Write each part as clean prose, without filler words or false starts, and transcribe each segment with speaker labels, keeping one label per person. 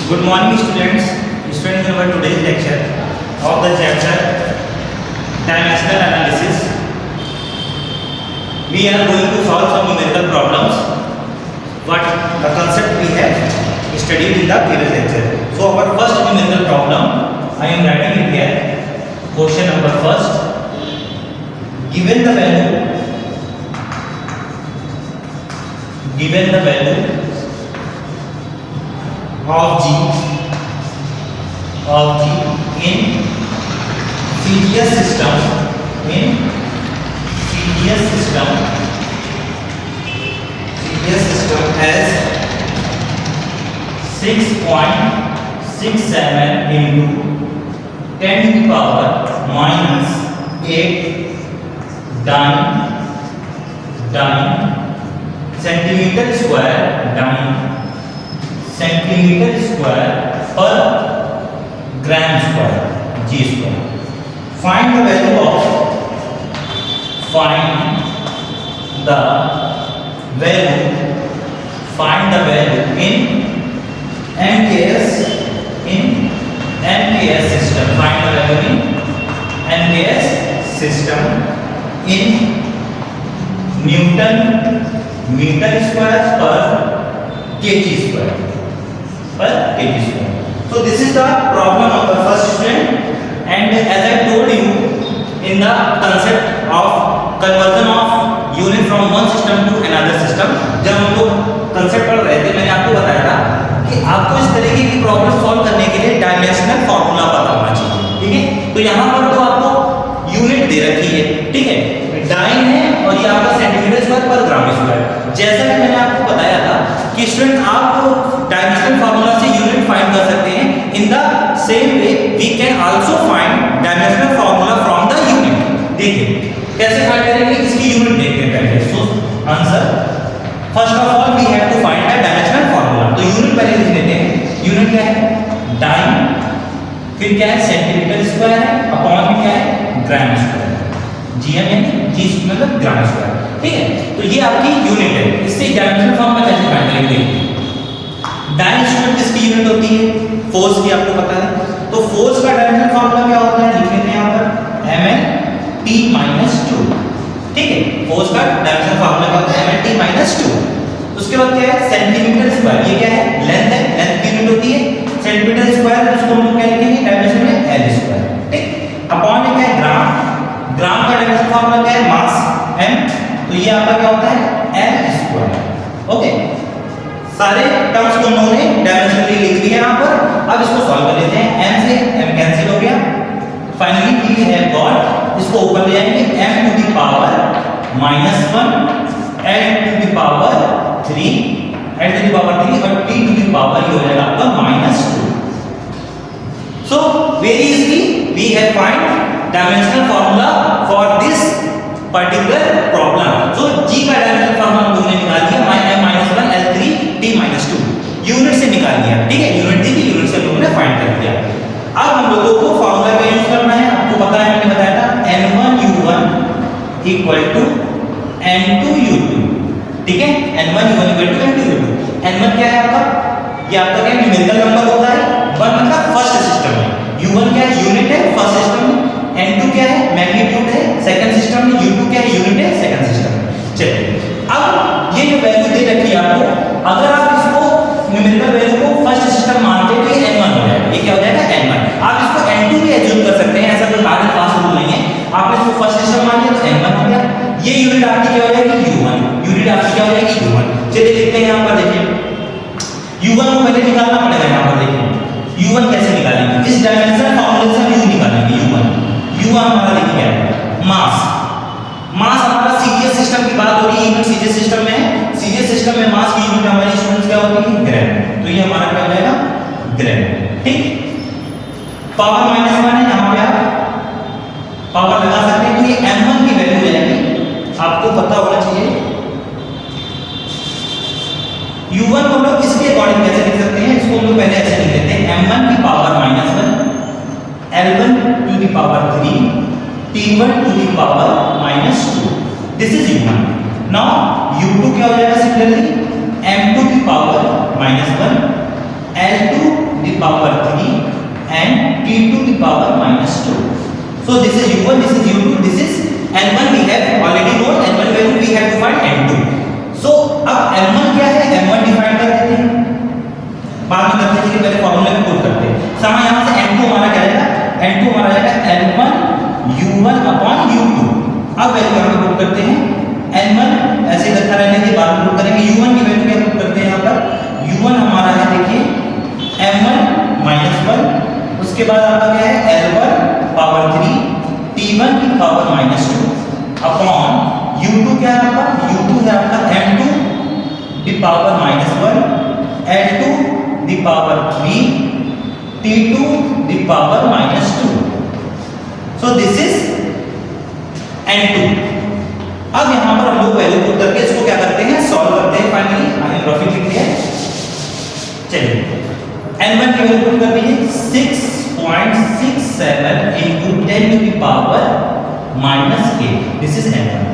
Speaker 1: Good morning students. Students, in our today's lecture of the chapter Dimensional Analysis, we are going to solve some numerical problems. What the concept we have studied in the previous lecture. So our first numerical problem, I am writing it here. Question number first. Given the value of g in CGS system as 6.67 into 10 to the power minus 8 dyne centimeter square per gram square g square. Find the value in MKS system. Find the value in MKS system in Newton meter square per kg square. So this is the problem of the first student, and as I told you in the concept of conversion of unit from one system to another system, जब हम लोग concept पढ़ रहे थे मैंने आपको बताया था कि आपको इस तरीके की प्रॉब्लम सॉल्व करने के लिए डायमेंशनल फार्मूला पता होना चाहिए, ठीक है। तो यहाँ पर तो आपको यूनिट दे रखी है, ठीक है, डाइन है और ये आपका सेंटीमीटर स्क्वायर पर ग्राम स्क्वायर। जैसा कि मैंने आपको बताया था कि स्टूडेंट आप डायमेंशनल फार्मूला से यूनिट फाइंड कर सकते हैं। In the same way we can also find dimensional formula from the unit. देखिए कैसे फाइंड करेंगे, इसकी यूनिट देखते हैं पहले। So answer first of all we have to find the dimensional formula. तो यूनिट पहले लिख लेते हैं। यूनिट क्या है? डाइन, फिर क्या है? सेंटीमीटर स्क्वायर है, अपॉन में क्या है? ग्राम स्क्वायर। जीएम यानी जी मतलब ग्राम स्क्वायर, ठीक है। तो ये आपकी यूनिट है। इससे डायमेंशनल फार्मूला कैसे फाइंड करेंगे? डाइन स्क्वायर किसकी यूनिट होती है? फोर्स की, आपको पता है। तो फोर्स का डायमेंशनल फार्मूला क्या होता है? लिख लेते हैं यहां पर mn t - 2, ठीक है। फोर्स का डायमेंशनल फार्मूला क्या होता है? mn t - 2। उसके बाद क्या है? सेंटीमीटर स्क्वायर, ये क्या है? लेंथ है, लेंथ की यूनिट होती है सेंटीमीटर स्क्वायर। उसको हम लोग क्या लिखेंगे? डायमेंशन में l स्क्वायर, ठीक। अपॉन में क्या है? ग्राम। ग्राम का डायमेंशनल फार्मूला क्या है? मास m। तो ये आपका क्या होता है? m square, okay. सारे टर्म्स को उन्होंने डायमेंशनली लिख दिया यहाँ पर। अब इसको सॉल्व कर लेते हैं। m से m कैंसिल हो गया। फाइनली वी हैव गॉट, इसको ऊपर ले जाएंगे, m to the power -1 l to the power 3 और t टू द पावर ये हो जाएगा आपका -2। So very easily we have find dimensional formula for this particular problem. So g का डायमेंशनल फार्मूला हम लोगों ने निकाल दिया, -1 l3 t - 2 यूनिट से निकाल दिया, ठीक है। यूनिट थी कि यूनिट से लोगों ने फाइंड कर दिया। अब हम लोगों को फार्मूला का यूज करना है। आपको पता है, मैंने बताया था n1u1 = n2u2, ठीक है। n1u1 = n2u2। n1 क्या है आपका? ये आपका क्या न्यूमेरिकल नंबर होता है। 1 मतलब फर्स्ट सिस्टम में, u1 क्या है? यूनिट है फर्स्ट सिस्टम में। n2 क्या है? मैग्नीट्यूड है सेकंड सिस्टम में। u2 क्या है? यूनिट है सेकंड सिस्टम में। चलिए अब ये जो वैल्यू दे रखी है आपको, अगर आप इसको न्यूमेरिकल वैल्यू को फर्स्ट सिस्टम मानते हैं तो ये n1 हो जाएगा। ये क्या हो जाएगा? n1। आप इसको n2 भी एज्यूम कर सकते हैं, ऐसा कोई हार्ड एंड फास्ट रूल नहीं है। आप इसको फर्स्ट सिस्टम मान लिया तो n1 हो गया। ये यूनिट आपकी क्या हो जाएगी? u1। यूनिट आपकी क्या हो जाएगी? u1। चलिए देखते हैं, यहां पर देखिए u1 को पहले निकालना पड़ेगा। यहां पर देखिए u1 कैसे निकालेंगे? इस डायमेंशनल फार्मूले से हम u निकालेंगे। u1 हमारा देखिए क्या है? मास हमारा सीजीएस सिस्टम की बात हो रही है। यूनिट सीजीएस सिस्टम में है। सीजीएस सिस्टम में मास की यूनिट हमारी स्टूडेंट्स क्या होती है? ग्राम। तो ये हमारा क्या हो जाएगा? ग्राम, ठीक। पावर -1 है, यहां पे आप पावर लगा सकते हैं। तो ये m1 की वैल्यू हो जाएगी, आपको पता होना चाहिए। u1 को हम लोग इसके अकॉर्डिंग कैसे लिख सकते हैं? इसको हम लोग पहले ऐसे लिख लेते हैं, m1 की power -1 l1 to the power 3 t1 to the power -2। This is u1। Now u2 क्या हो जाएगा? सिमिलरली m2 की power -1 l2 the the power 3 and T2 the power minus 2. So this is U1, this is U2, this is N1 we have already known, N1 value we have to find N2. So अब M1 क्या है, M1 define कर देते हैं, बाद में करते हैं, पहले फॉर्मूला में पुट करते हैं। समय यहाँ से N2 हमारा क्या रहेगा, N2 हमारा रहेगा N1 U1 अपॉन U2। अब वैल्यू यहाँ पे पुट करते हैं, N1 ऐसे इकट्ठा रहने के बाद पुट करेंगे, U1 की वैल्यू क्या पुट करते हैं यहाँ पर, U1 हमारा है देखिए M1 माइनस 1, उसके बाद आपका क्या है L1 पावर 3 T1 की पावर माइनस 2 अपॉन U2 क्या है आपका, U2 है आपका M2 the power minus 1 L2 the power 3 T2 the power minus 2। So this is N2। अब यहां पर हम लोग वैल्यू पुट करके इसको क्या करते हैं, सॉल्व करते हैं। फाइनली हमने ग्राफिक लिख दिया है। चलिए N1 की वैल्यू पुट कर दीजिए 6.67 into 10 to the power minus 8। This is N1।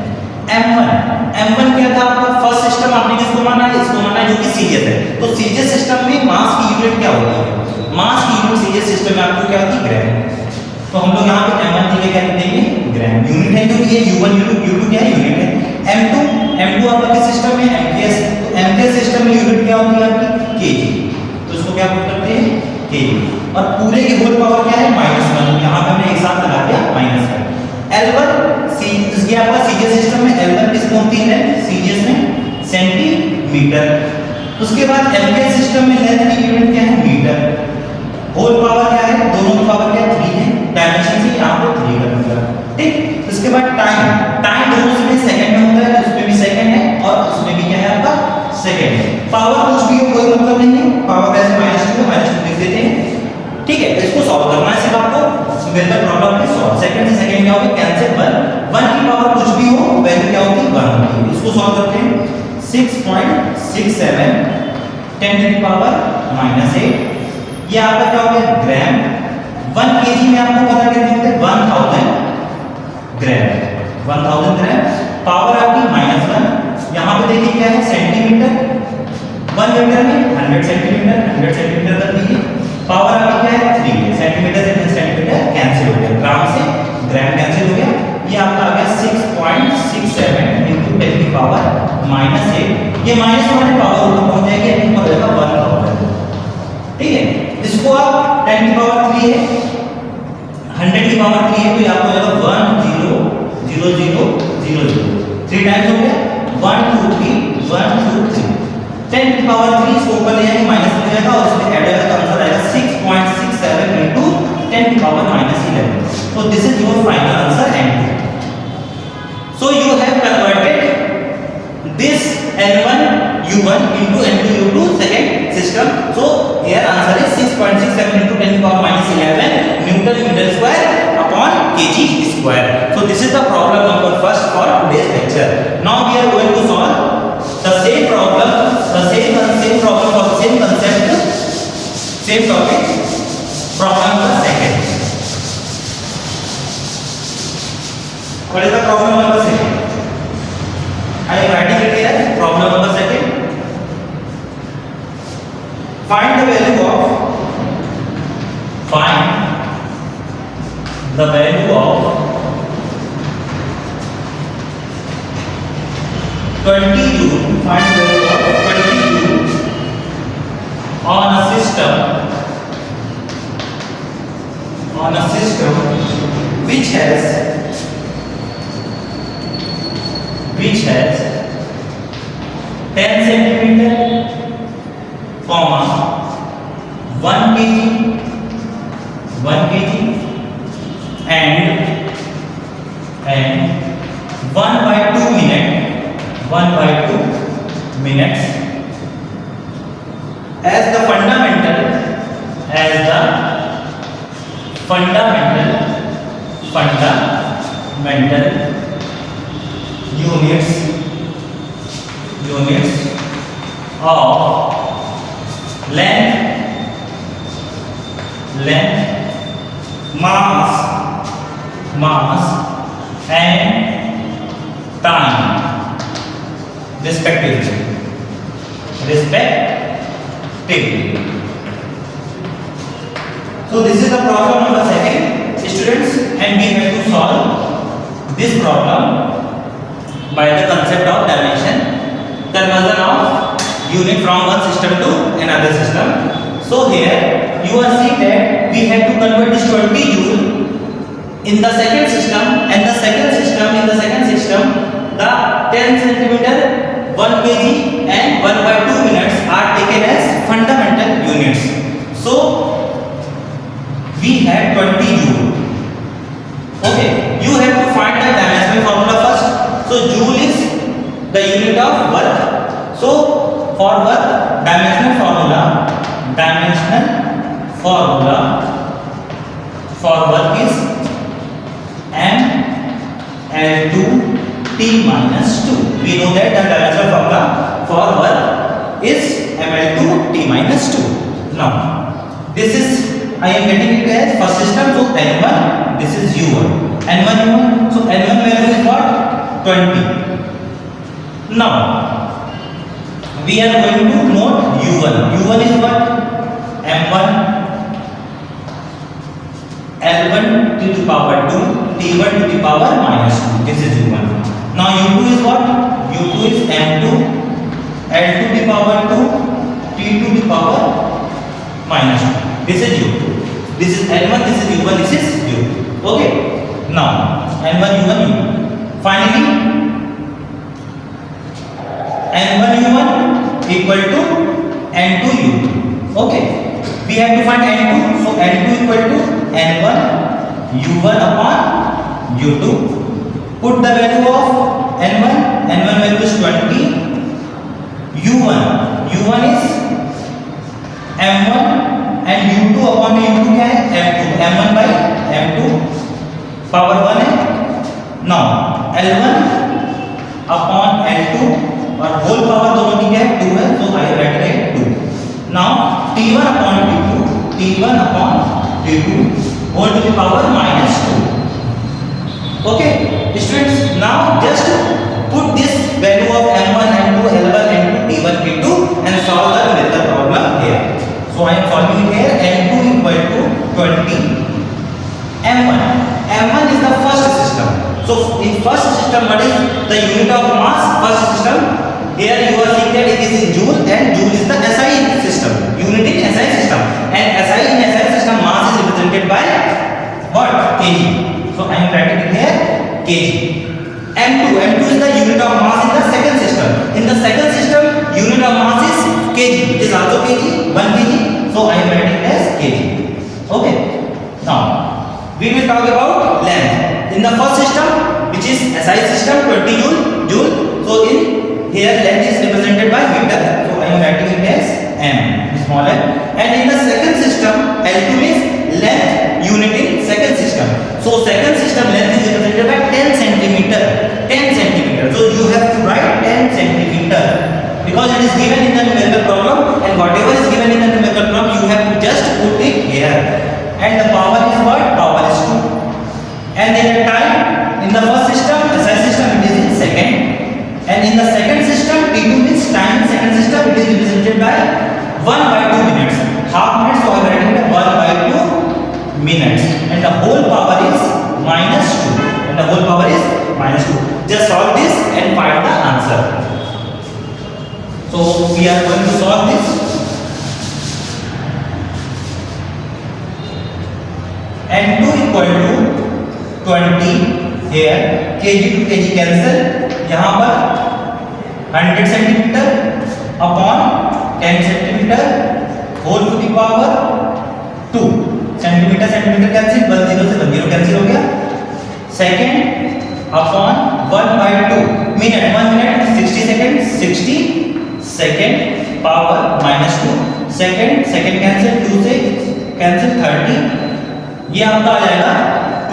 Speaker 1: M1 क्या था आपका, फर्स्ट सिस्टम आपने किसको माना है, इसको माना है जो कि सीरीज है। तो सीरीज सिस्टम में मास की यूनिट क्या होती है, मास की यूनिट सीरीज सिस्टम में आपको क्या होती है, ग्राम। तो हम लोग यहाँ पे M1 की क्या लिख देंगे, ग्राम। यूनिट है जो कि U1 U2 क्या है, यूनिट है। M2 आपका किस सिस्टम में, MKS। तो MKS सिस्टम में यूनिट क्या होती है आपकी, kg। तो इसको क्या पुट करते हैं, kg। और पूरे की होल पावर क्या है, -1। यहाँ पे हमने एक साथ लगा दिया -1। L1 इसके आपका सीजीएस सिस्टम में L1 किसमें होती है, सीजीएस में सेंटीमीटर। उसके बाद MKS सिस्टम में लेंथ की यूनिट क्या है, मीटर। होल पावर क्या है, दोनों की पावर क्या है, 3 है। डायमेंशन से यहाँ पे 3 कर दूंगा, ठीक। इसके बाद टाइम दोनों में सेकंड में होता है, उसमें भी सेकंड है और उसमें भी क्या है आपका, सेकंड है। पावर कुछ भी हो कोई मतलब नहीं है, पावर वैसे -2 लिख देते हैं, ठीक है। इसको सॉल्व करना है सिर्फ आपको, मेथड प्रॉब्लम में सॉल्व। सेकंड से सेकंड क्या होगा, कैंसिल 1 की पावर कुछ भी हो वैल्यू क्या होती है, 1 होती है। इसको सॉल्व करते हैं 6.67 10 to the power -8। ये आपका क्या हो गया, ग्राम। 1 kg में आपको पता कितने होते हैं, 1000 ग्राम। 1000 ग्राम। पावर आपकी -1। यहाँ पे देखिए क्या है, सेंटीमीटर। 1 मीटर में 100 सेंटीमीटर, 100 सेंटीमीटर कर दीजिए। पावर आपकी क्या है, 3 है। सेंटीमीटर से सेंटीमीटर कैंसिल हो गया, ग्राम से ग्राम कैंसिल हो गया। ये आपका आ गया 6.67 into 10 की पावर -8। ये माइनस वाले पावर ऊपर पहुंच जाएगी, अपने हो जाएगा 1000, ठीक है। इसको आप 10 की पावर 3 है, 100 की पावर 3 है, तो आपको हो जाएगा 1 0 0 0 0 0। 3 टाइम्स हो गया, 1 2 3 1 2 3। 10 की पावर 3 इसको ऊपर ले जाएंगे, माइनस हो जाएगा और इसमें ऐड होगा तो आंसर आएगा 6.67 into 10 की power -11। So this is your final answer N2. So you have converted this N1 U1 into N2 U2 second system. So here answer is 6.67 into 10 to the power -11 Newton meter square upon kg square. So this is the problem number first for today's lecture. Now we are going to solve the same problem, for the same concept, same topic. Problem number second. What is the problem number second? I am writing it here. Problem number second. Find the value of 20 joule. Find the value of 20 joule on a system which has 10 centimeter, 1 kg and 1/2 minutes as the fundamental units of length, mass and time respectively. So this is the problem number second, students, and we have to solve this problem by the concept of dimension, conversion of unit from one system to another system. So here you are seeing that we have to convert this 20 joule in the second system, and the second system the 10 centimeter, 1 kg and 1/2 minutes are taken as fundamental units. So we have 20 joule. Okay, you have to find the dimensional formula first. So joule is the unit of work. So for work, dimensional formula for work is mL2 T minus 2. We know that the dimensional formula for work is mL2 T minus 2. Now this is, I am getting it as first system, so N1, this is U1. N1 U1, so N1 value is what? 20. Now we are going to note U1. U1 is what? M1 L1 to the power 2, T1 to the power minus 2. This is U1. Now U2 is what? U2 is M2 L to the power 2, T to the power minus 2. This is U2. This is N1, this is U1, this is U2. Okay. Now N1 U1 U2. Finally N1 U1 equal to N2 U2. Okay. We have to find N2. So N2 equal to N1 U1 upon U2. Put the value of N1. N1 value is 20. U1 is M1 and U2 upon U2 क्या है? M2. M1 by M2 power 1 है. Now L1 upon L2 और whole power दोनों की क्या है? 2 है. So I write it 2. Now T1 upon T2 whole to the power minus 2. Okay, students. Now just put this value of M1, M2, L1, N2, T1, T2 and solve the numerical problem here. So I am solving it here. N2 equal to 20. M1 is the first system. So in first system, what is the unit of mass? First system. Here you are seeing that it is in joule, and joule is the SI system. Unit in SI system, and SI in SI system mass is represented by what? Kg. So I am writing it here kg. M2 is the unit of mass in the second system. In the second system, unit of mass is kg. It is also kg, 1 kg. So I am writing it as kg. Okay. Now we will talk about length. In the first system, which is SI system, 20 joule. So in here length is represented by meter. So I am writing it as m, small m. And in the second system, L2 means length unit in second system. So second system length is represented by 10 centimeter. 10 centimeter. So you have to write 10 centimeter because it is given in the numerical problem, and whatever is given in the numerical problem, you have to just put it here. And the power is what? Power is 2. And then the time in the first system, SI system, it is in second. And in the second system, T2 means time in second system, it is represented by 1/2 minutes. Half minutes, so I am writing it 1/2 minutes. And the whole power is minus 2. Just solve this and find the answer. So we are going to solve this. N2 equal to 20. Here kg to kg cancel. यहाँ पर 100 centimetre upon 10 centimetre whole to the power 2. Centimetre cancel, 1 0 से 1 0 cancel हो गया. Second upon 1/2 minute. 1 minute 60 second. 60 second power -2. Second cancel, 2 से cancel 30. ये आपका आ जाएगा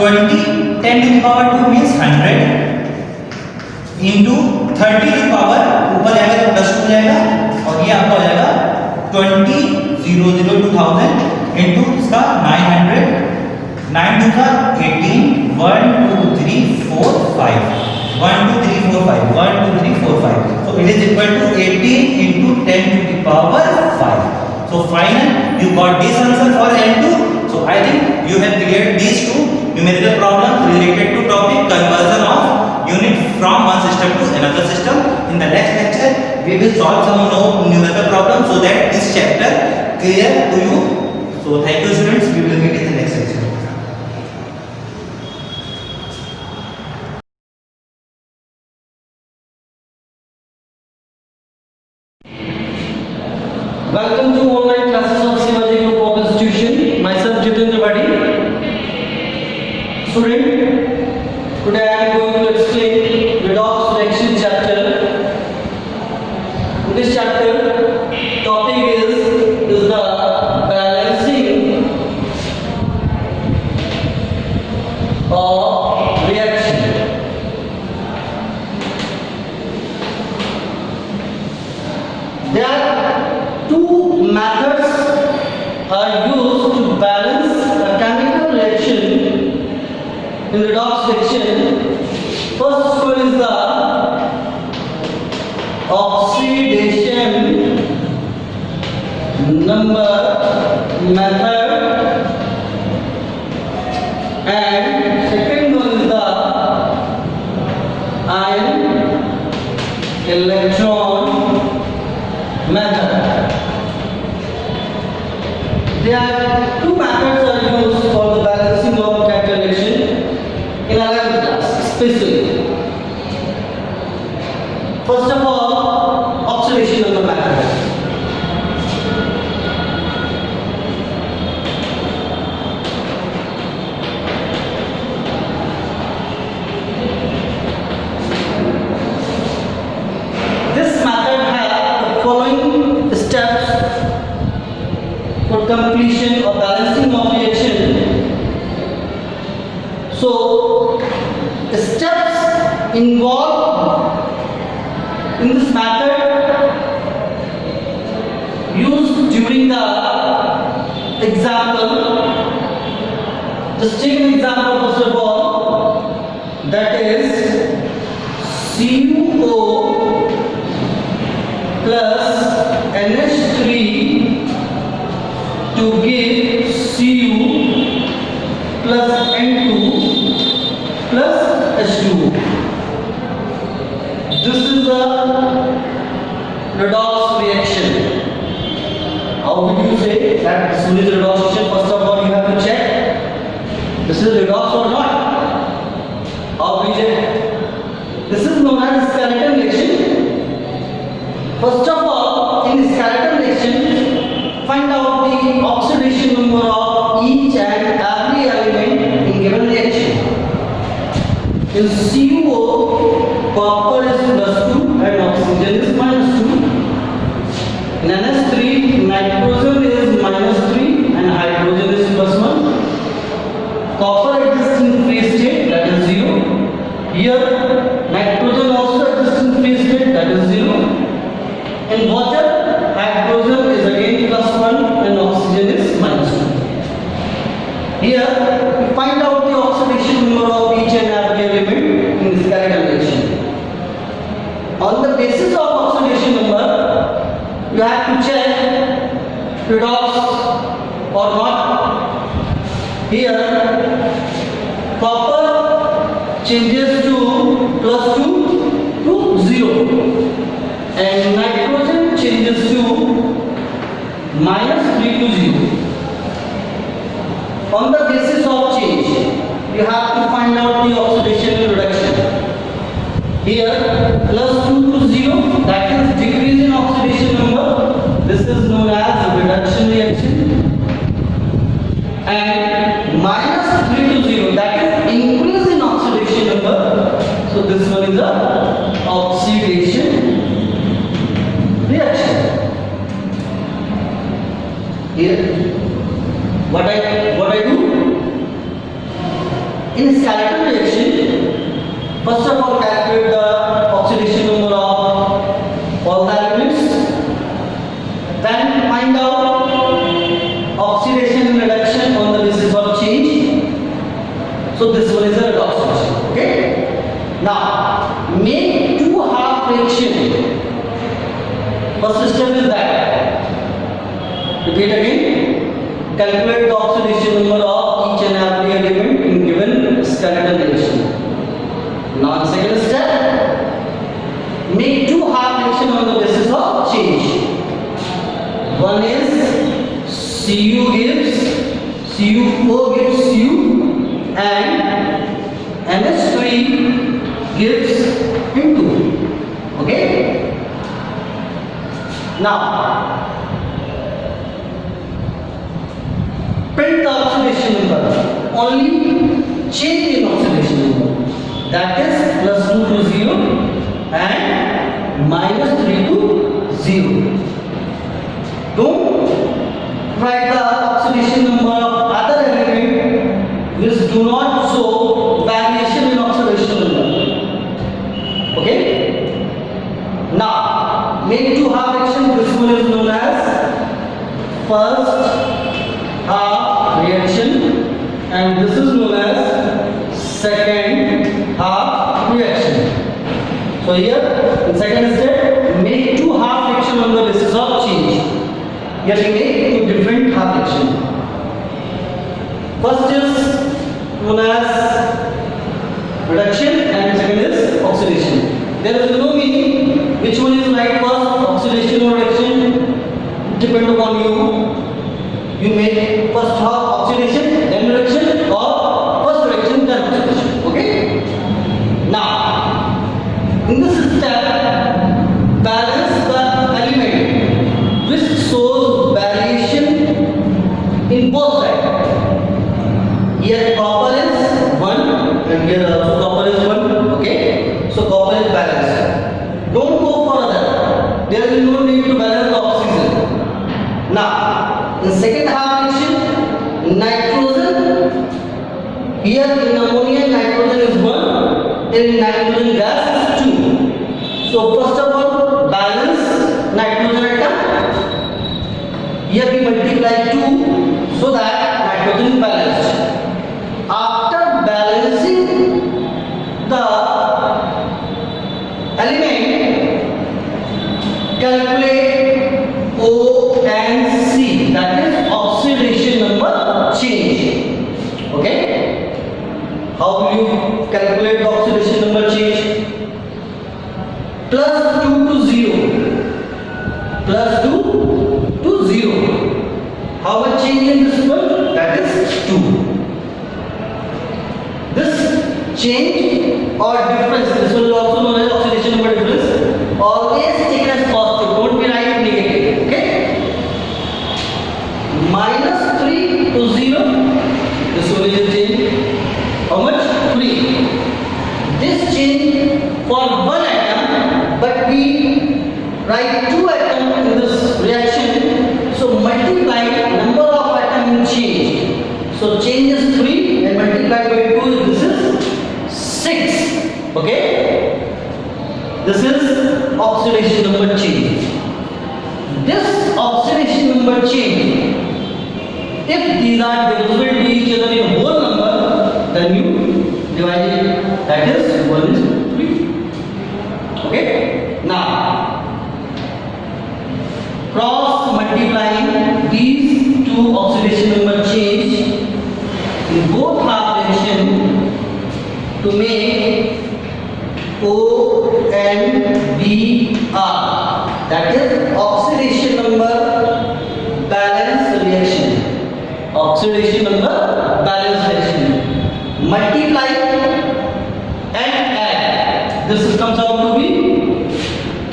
Speaker 1: 20. 10 to the power 2 means 100 into 30 की पावर ऊपर जाएगा तो प्लस 2 जाएगा, और ये आपका हो जाएगा 20,000 इंटू इसका 900. 9 2 का 18. 1 2 3 4 5. 1 2 3 4 5. 1 2 3 4 5. So it is equal to 18 into 10 to the power 5. So final you got this answer for N2. So I we will solve some numerical problems so that this chapter clear to you. So thank you students, we will meet in the next section.
Speaker 2: Welcome to online classes of Shivaji Group of Institution. Myself Jitendra Badi. Student, today I am going to explain redox reaction chapter. In this chapter, topic is the balancing of reaction. There are two methods are used to balance a chemical reaction in redox reaction. First one is the oxidation number method, and second one is the ion electron method. There are two methods are used for the balancing of chemical reaction in 11th class, especially. First of all, oxidation number method. This method has the following steps for completion or balancing of reaction. So, the steps involved in this method used during the example. Just take an example first of all, that is CuO plus NH3 to give Cu plus N2 plus H2O. This is a redox reaction. How would you say that this is a redox reaction? First of all, you have to check this is redox or not. How do you check? This is known as skeleton reaction. First of all, in skeleton reaction, find out the oxidation number of each and every element in given reaction. In CuO, copper is +2 and oxygen is -2. In NH3, nitrogen is -3 and hydrogen is +1. Copper exists in free state, that is 0. Here, nitrogen also exists in free state, that is 0. In water, hydrogen is again +1 and oxygen is -2. Here, we find out the oxidation number of each and every element in the skeleton reaction. On the basis of oxidation number, you have to check redox or not. Here, copper changes to +2 to 0 and nitrogen changes to -3 to 0. On the basis of change, you have to find out the oxidation and reduction. Here, +2 to 0, that is decrease in oxidation number. This is known as reduction reaction. And -3 to 0, that is increase in oxidation number. So this one is a oxidation reaction. Here, what I do in skeleton reaction, first of all calculate the oxidation number of all the elements, then find out oxidation and reduction on the basis of change. So this one is a redox reaction. Okay. Now make two half reaction. First step is that. Repeat again. Calculate the oxidation number of each and every element in given skeleton reaction. Now second step, make two half reaction on the basis of One is Cu gives Cu4 gives Cu and NH3 gives N2. Okay. Now print the oxidation number. Only change in oxidation number. That is plus 2 to 0 and minus 3 to 0. Don't write the oxidation number of other element which do not show variation in oxidation number. Okay? Now, make two half reaction. This one is known as first half reaction and this is known as second half reaction. So here in second step, make two half reaction on the basis of change. Here we make two different half reaction. First is known as reduction and second is oxidation. There is no meaning which one is right first, oxidation or reduction. Depend upon you. You make first half oxidation, then reduction, or first reduction, then oxidation. Okay? Now, in this step, balance the element which shows variation in both sides. Here copper is 1 and here also copper is 1. Okay? So copper is balanced. Don't go further. There is no need to balance the oxygen. Now, in second half reaction, nitrogen, here in ammonia nitrogen is 1, in nitrogen gas is 2. So first of all, balance nitrogen atom. Here we multiply 2 so that nitrogen is balanced. After balancing the element, calculate O and C, that is oxidation number change. Okay? How will you calculate the oxidation number change? Plus 2 to 0. Plus 2 to 0. How much change in this one? That is 2. This change or difference, this will also known as oxidation number difference, always taken as positive. Don't be write negative. Okay? Minus 3 to 0. This one is change. How much? 3. This change for one atom, but we write 2 atoms in this reaction. So multiply number of atoms change. So change is 3 and multiplied by 2. This is 6. Okay? This is oxidation number change. This oxidation number change, if these are divisible to each other in whole number, then you divide it. That is 1 is 3. Okay? Now, cross multiplying these two oxidation number change in both half reaction to make O and B R, that is oxidation number balance reaction. Oxidation number balance reaction. Multiply and add. This comes out to be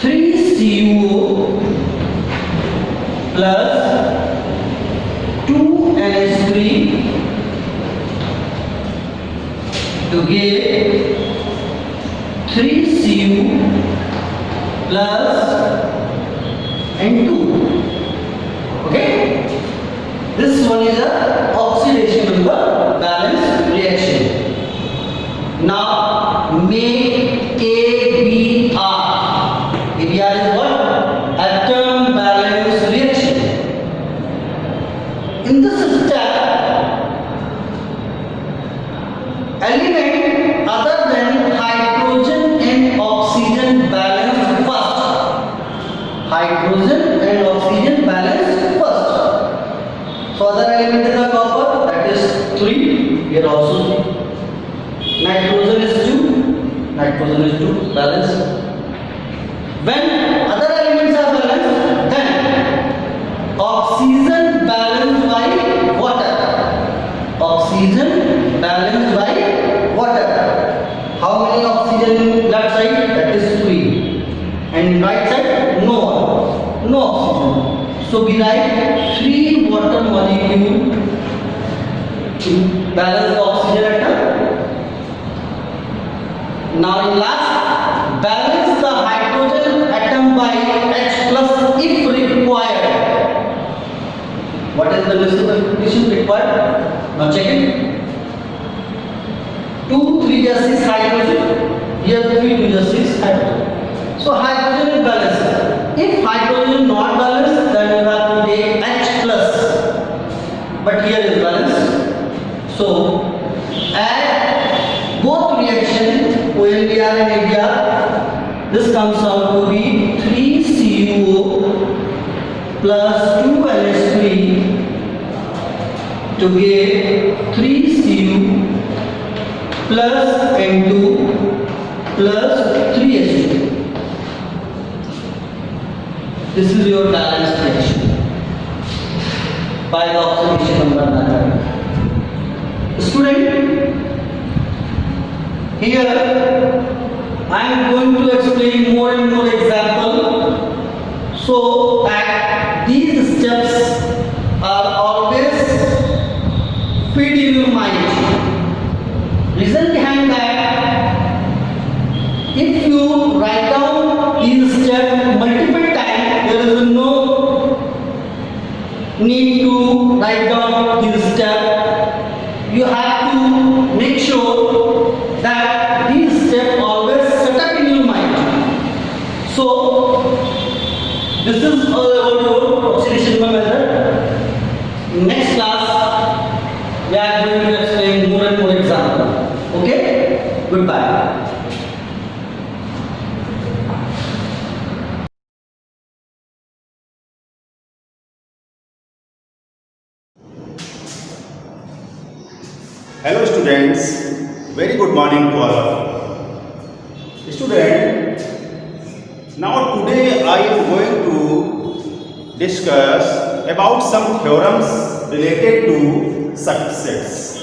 Speaker 2: 3CuO plus 2NH3 to give 3Cu plus N2. Okay? This one is a oxidation number balance reaction. Now make ABR. ABR is what? Atom balance reaction. In this step, element other than hydrogen and oxygen balance first. Hydrogen and oxygen balance first. So other element is a copper, that is 3. Here also 3. Nitrogen is 2. Nitrogen is 2. Balance. When other elements are balanced, then oxygen balanced by water. How many oxygen in left side? That is 3. And right side? No oxygen. So we write 3 water molecule to balance the oxygen atom. Now in last, balance the hydrogen atom by H plus if required. What is the condition required? Now check it. 2 3 gases hydrogen. Here 3 2 gases hydrogen. So hydrogen is balanced. If hydrogen not balanced, then you have to take H plus. But here is balanced. So add both reaction OLBr and ABr. This comes out to be 3CuO plus 2NH3 to get 3Cu plus N2 plus 3H2. This is your balanced reaction by the oxidation number method. Student, here I am going to explain more and more example so that these steps are always feed in your mind. Reason behind that, if you write down these steps multiple times, there is no need to write down these steps. You have to make sure that these steps always set up in your mind. So this is all about your oxidation method. Next class we are going to explain more and more examples. Okay? Goodbye.
Speaker 3: Hello students, very good morning to all of you. Student, now today I am going to discuss about some theorems related to subsets.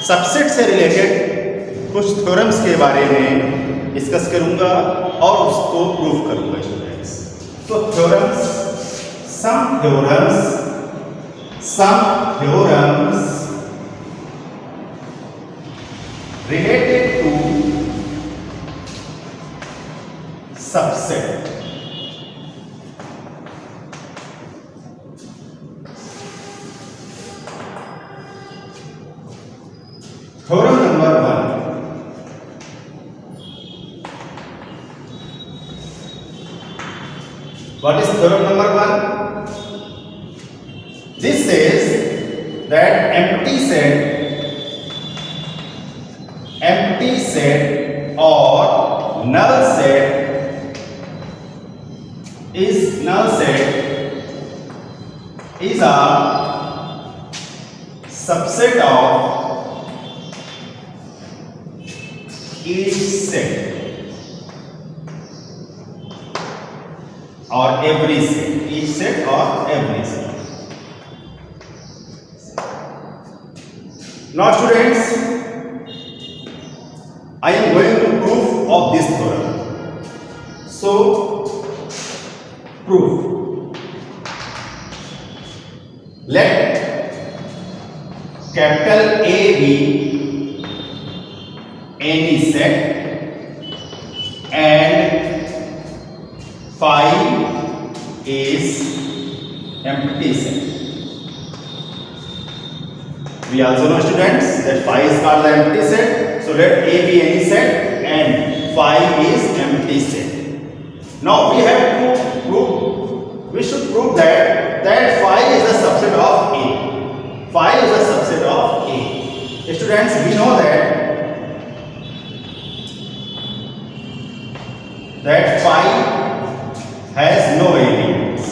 Speaker 3: Subset से related कुछ theorems के बारे में discuss करूंगा और उसको prove करूंगा students. तो theorems, some theorems related to subset. Theorem number 1. What is theorem number 1? This says that empty set or null set is a subset of each set or every set. Each set or every set. Now students, I am going to prove of this theorem. So proof. Let capital A be any set and phi is empty set. We also know students that phi is called the empty set. So let A be any set and phi is empty set. Now we have to prove, we should prove that phi is a subset of A. Phi is a subset of A. Students, we know that phi has no elements.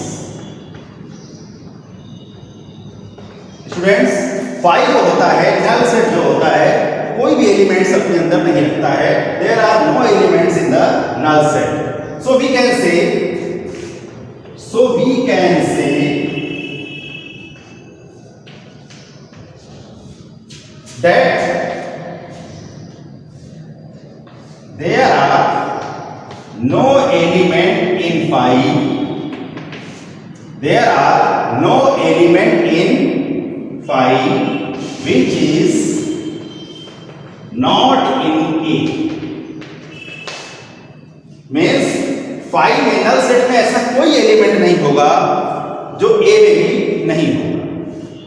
Speaker 3: Students, phi जो होता है, null set जो होता है, कोई भी elements अपने अंदर नहीं रखता है. There are no elements in the null set. So we can say that no element in phi. There are no element in phi which is not in A. Means phi में null set में ऐसा कोई element नहीं होगा जो A में भी नहीं होगा.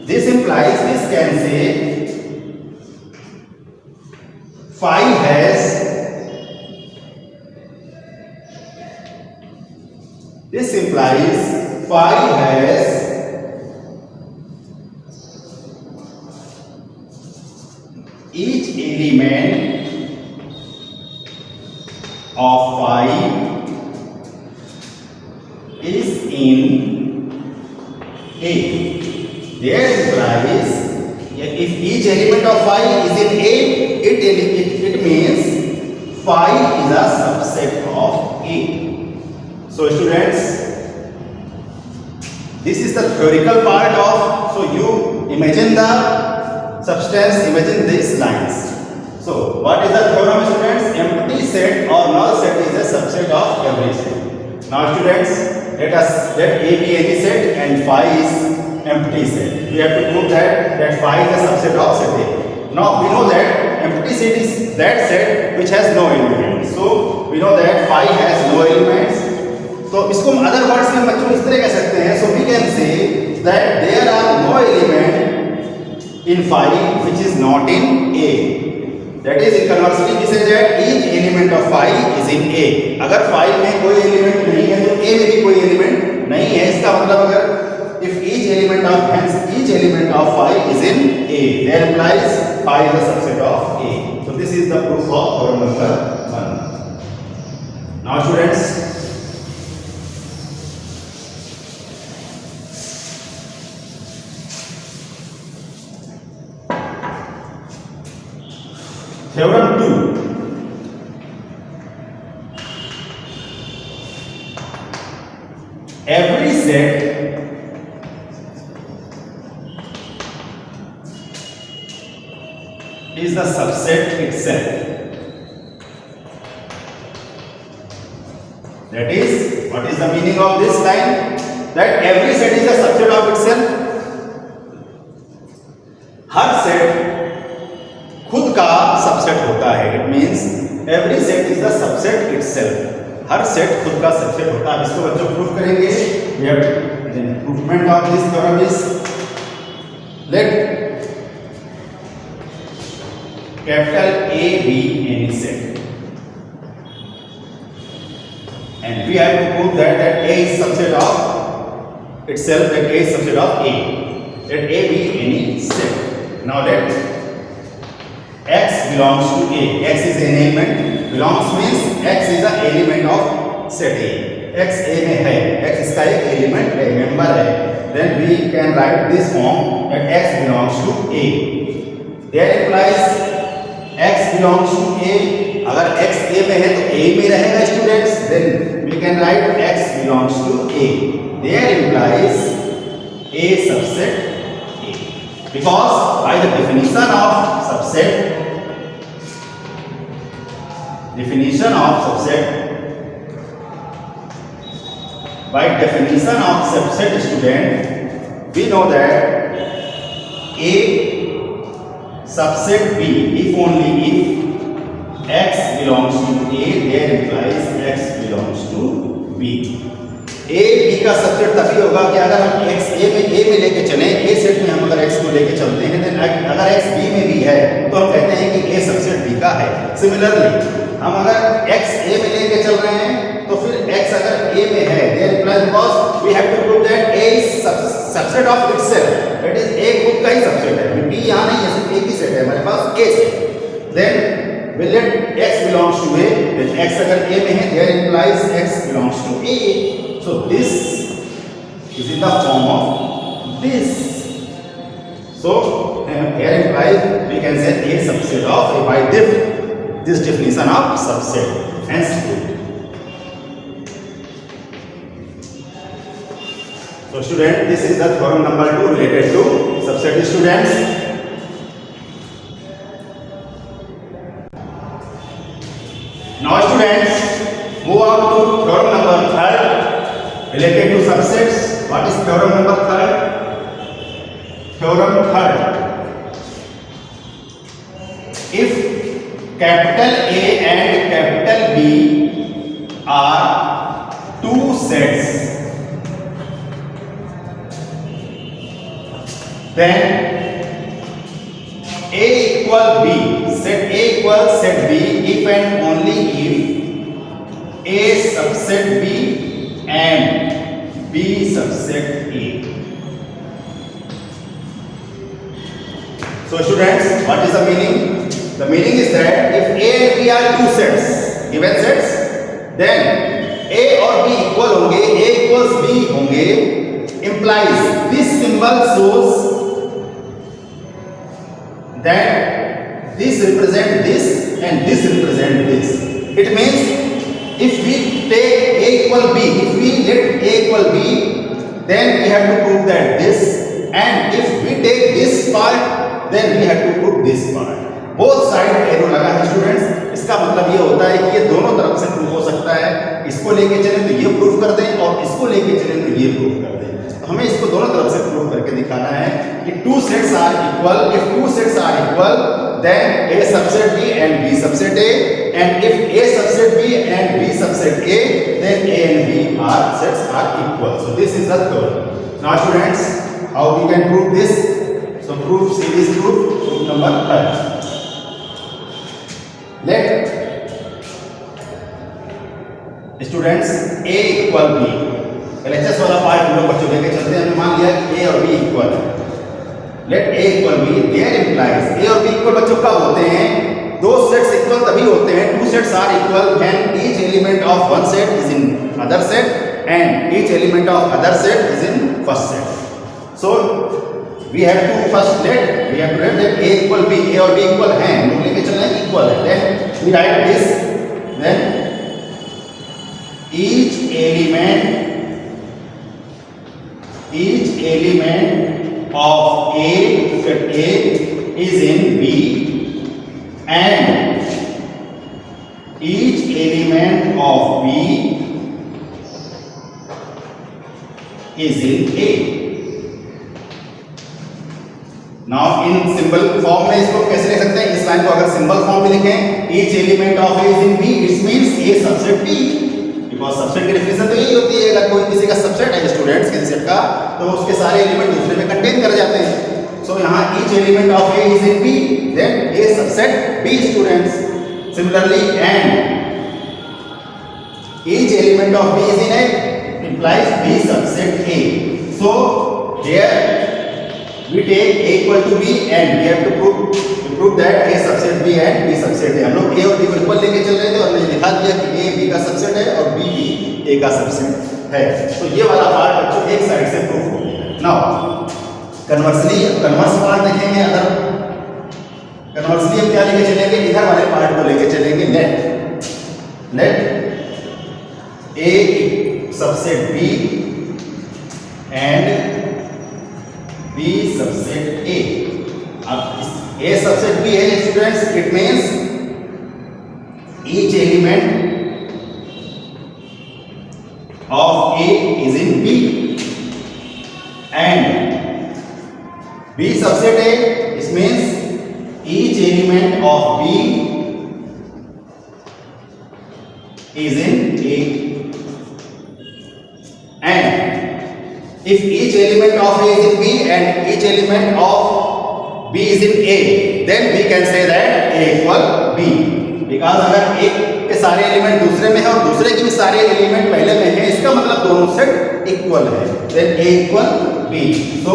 Speaker 3: This implies, this can say phi has, this implies phi has each element of phi is in A. There implies if each element of phi is in A, it means phi is a subset of A. So students, this is the theoretical part of, so you imagine the substance, imagine these lines. So what is the theorem, students? Empty set or null set is a subset of every set. Now students, let A be any set and phi is empty set. We have to prove that phi is a subset of set A. Now we know that empty set is that set which has no elements. So we know that phi has no elements. तो इसको other words में बच्चों इस तरह कह सकते हैं. So we can say that there are no element in phi which is not in A. That is, conversely we say that each element of phi is in A. अगर phi में कोई एलिमेंट नहीं है तो A में भी कोई element नहीं है. इसका मतलब अगर if each element of phi is in A, that implies phi is a subset of A. So this is the proof of theorem number 1. Now students, theorem 2. Every set is the subset itself. That is, what is the meaning of this line? That every set is a subset of itself. हर set खुद का subset होता है. It means every set is the subset itself. हर set खुद का subset होता है. इसको बच्चों प्रूफ करेंगे. वी हैव प्रूफमेंट of this theorem is let capital A be any set, and we have to prove that A is subset of itself, that A is subset of A, let A be any set. Now let X belongs to A. X is an element. Belongs means X is an element of set A. X A में है. X इसका एक element है, member है. Then we can write this form that X belongs to A. That implies X belongs to A. अगर X A में है तो A में रहेगा students. Then we can write X belongs to A. There implies A subset A. Because by the definition of subset, by definition of subset student, we know that A subset B, if only if X belongs to A, there implies X belongs to B. A B का subset तभी होगा कि अगर हम X A में लेके चलें, A set में हम अगर X को लेके चलते हैं, then अगर X B में भी है तो हम कहते हैं कि A सबसेट B का है. सिमिलरली हम अगर X A में लेके चल रहे हैं तो फिर X अगर A में है, then implies, because we have to prove that A is subset of itself. That is, A खुद का ही सबसेट है. B यहाँ नहीं है, सिर्फ एक ही सेट है हमारे पास, A set. Then we let X belongs to A. Then X अगर A में है, there implies X belongs to A. So this is in the form of this. So here implies we can say A subset of A by this definition of subset. Hence good. So student, this is the theorem number 2 related to subset. Students, now students, move on to theorem number third related to subsets. What is theorem number third? Theorem third. If capital A and capital B are two sets, then A equal B, set A equals set B if and only if A subset B and B subset A. So students, what is the meaning? The meaning is that if A and B are two sets, given sets, then A और B equal होंगे, A equals B होंगे, implies this symbol shows that this represent this and this represent this. It means if we take A equal B, if we let A equal B, then we have to prove that this, and if we take this part, then we have to prove this part. Both side arrow लगा है students, इसका मतलब ये होता है कि ये दोनों तरफ से प्रूफ हो सकता है। इसको लेके चले तो ये प्रूफ कर दें और इसको लेके चले तो ये प्रूफ कर दें। तो हमें इसको दोनों तरफ से प्रूफ करके दिखाना है कि two sets are equal. If two sets are equal then A subset B and B subset A, and if A subset B and B subset A, then A and B are sets are equal. So this is the theorem. Now students, how we can prove this? So proof series proof number 3. Let students A equal B. LHS वाला part हम लोग बच्चों लेके चलते हैं। हमने मान लिया कि A और B इक्वल है। Let A equal B, there implies A और B इक्वल बच्चों कब होते हैं? दो सेट्स इक्वल तभी होते हैं, two sets are equal when each element of one set is in other set and each element of other set is in first set. So we have to first let that A equal B, A और B equal हैं, हम लोग लेके चलना है equal है। Then we write this, then each element of A is in B and each element of B is in A. Now in symbol form में इसको कैसे लिख सकते हैं? इस लाइन को अगर सिंबल फॉर्म में लिखें, each element of A is in B, it means A subset B. Because subset की डेफिनेशन तो यही होती है, अगर कोई किसी का सबसेट है स्टूडेंट्स किसी सेट का, तो उसके सारे एलिमेंट दूसरे में कंटेन कर जाते हैं। सो यहाँ each element of A is in B, then A subset B students. Similarly and each element of B is in A implies B subset A. So here we take A equal to B and we have to prove that A subset B and B subset A. हम लोग A और B को equal लेके चल रहे थे और मैंने दिखा दिया कि A B का सबसेट है और B भी A का सबसेट है। तो ये वाला पार्ट बच्चों एक साइड से प्रूफ हो गया। नाउ कन्वर्सली कन्वर्स पार्ट देखेंगे। अगर कन्वर्सली हम क्या लेके चलेंगे? इधर वाले पार्ट को लेके चलेंगे। Let A subset B and B subset A. अब A subset B है students, it means each element of A is in B and B subset A, it means each element of B is in A. And if each element of A is in B and each element of B is in A, then we can say that A equal B. Because अगर एक के सारे element दूसरे में है और दूसरे के भी सारे एलिमेंट पहले में है, इसका मतलब दोनों सेट इक्वल है। Then A equal B. So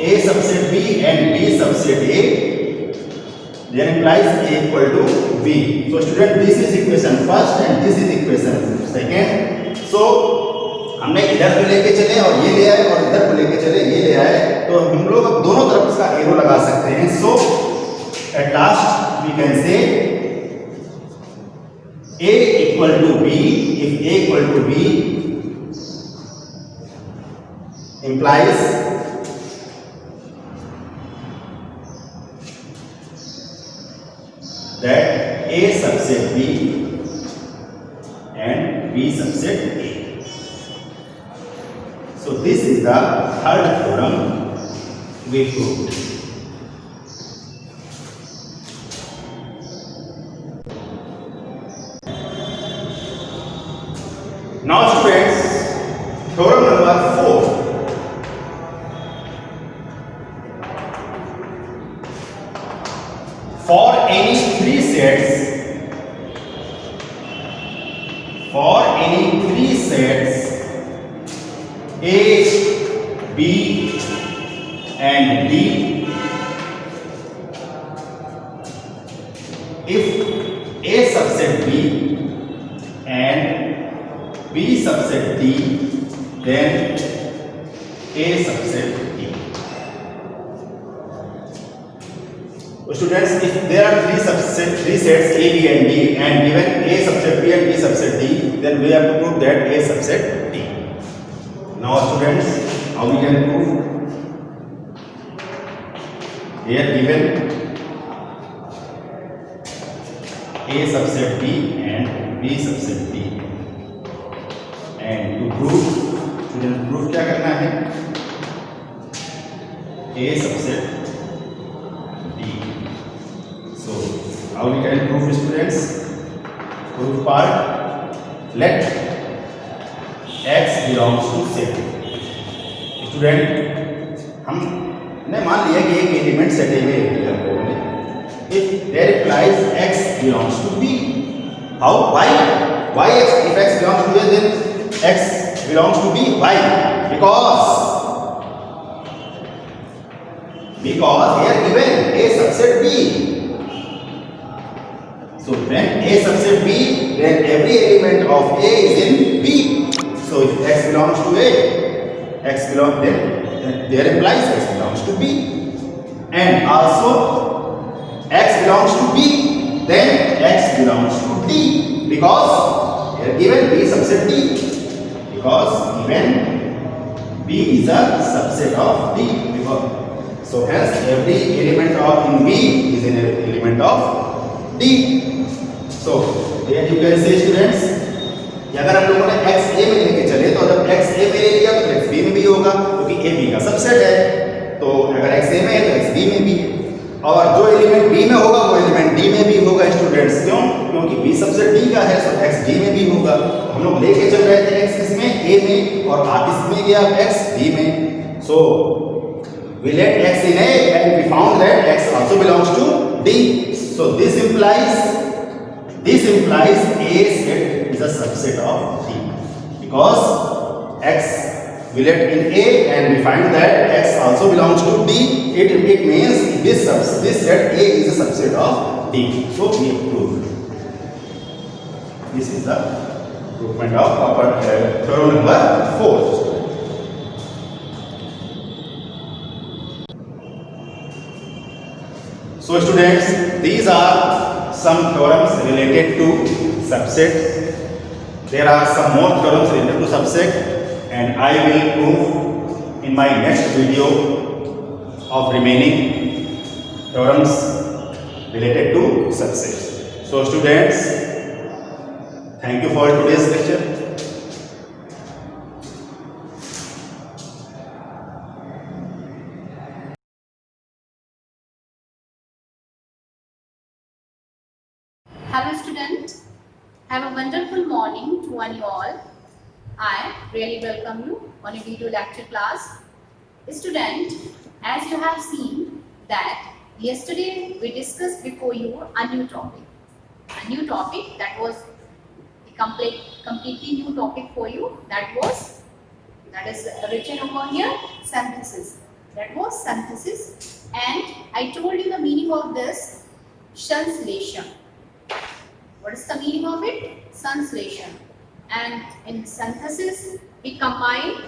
Speaker 3: A subset B and B subset A, then implies A equal to B. So student, this is equation first and this is equation second. So हमने इधर को लेके चले और ये ले आए और इधर को लेके चले ये ले आए, तो हम लोग अब दोनों तरफ इसका एरो लगा सकते हैं। So at last we can say A equal to B. If A equal to B implies that A subset B and B subset A. So this is the third theorem we proved. Now students, theorem number 4. For any three sets A, B and D, if A subset B and B subset D, then A subset D. So students, if there are three sets A, B and D, and given A subset B and B subset D, then we have to prove that A subset D. Now students, how we can prove? Here given A subset B and B subset D, and to prove, students, proof क्या करना है? A subset D. So how we can prove, students? Proof part. Let X belongs to set. Student, हमने मान लिया कि एक element set ए में है हम लोगों ने. If there implies X belongs to B, how? Why? Why X? If X belongs to A, then X belongs to B. Why? Because here given A subset B. So when A subset B, then every element of A is in B. So if X belongs to A, then there implies X belongs to B, and also X belongs to B, then X belongs to D, because here given B subset D, because given B is a subset of D, because so hence every element of in B is an element of D. So here you can say, students, अगर हम लोगों ने x a में लेके चले तो जब x a में ले लिया तो x b में भी होगा, क्योंकि a b का सबसेट है. तो अगर x a में है तो x b में भी है, और जो एलिमेंट b में होगा वो एलिमेंट d में भी होगा. स्टूडेंट्स, क्यों? क्योंकि b सबसेट d का है, तो x d में भी होगा. हम लोग लेके चल रहे थे x इसमें a में, और इसमें गया x b में. सो we let x in a and we found that x also belongs to d. So this implies A set is a subset of D, because X we let in A and we find that X also belongs to D. It means this set A is a subset of D. So we have proved. This is the provement of our theorem number 4. So students, these are some theorems related to subset. There are some more theorems related to subset, and I will prove in my next video of remaining theorems related to subsets. So students, thank you for today's lecture.
Speaker 4: Hello student, have a wonderful morning to one you all. I really welcome you on a video lecture class. Student, as you have seen that yesterday we discussed before you a new topic that was a completely new topic for you, that is written over here, synthesis. That was synthesis, and I told you the meaning of this, translation. What is the meaning of it? Translation. And in synthesis, we combine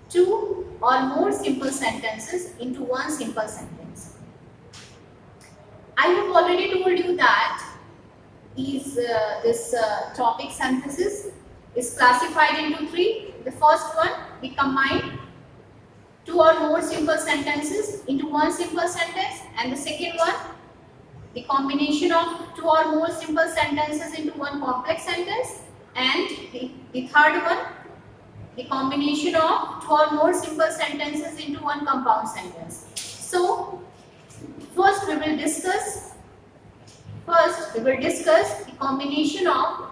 Speaker 4: two or more simple sentences into one simple sentence. I have already told you that this topic synthesis is classified into three. The first one, we combine two or more simple sentences into one simple sentence, and the second one, the combination of two or more simple sentences into one complex sentence, And the third one, the combination of two or more simple sentences into one compound sentence. So first we will discuss the combination of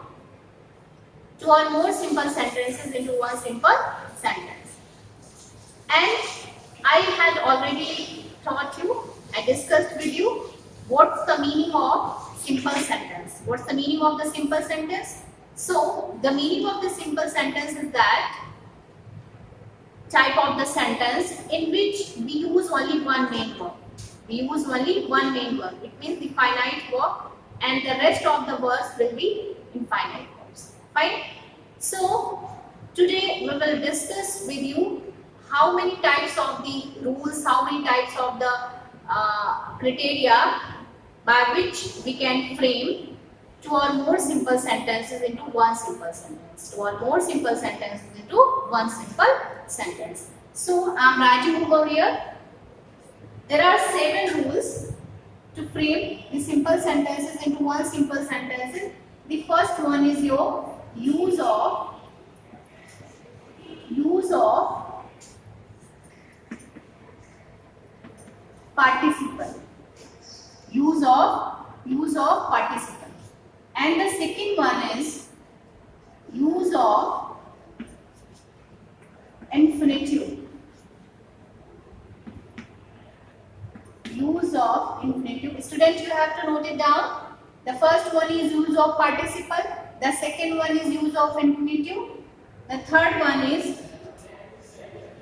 Speaker 4: two or more simple sentences into one simple sentence. And I had already taught you, I discussed with you what's the meaning of simple sentence. What's the meaning of the simple sentence? So the meaning of the simple sentence is that type of the sentence in which we use only one main verb. We use only one main verb. It means the finite verb, and the rest of the verbs will be infinite verbs. Fine. So today we will discuss with you how many types of the rules, how many types of the criteria by which we can frame two or more simple sentences into one simple sentence. Two or more simple sentences into one simple sentence. So I am writing over here. There are 7 rules to frame the simple sentences into one simple sentence. The first one is your use of participle. Use of participle. And the second one is use of infinitive. Use of infinitive. Students, you have to note it down. The first one is use of participle. The second one is use of infinitive. The third one is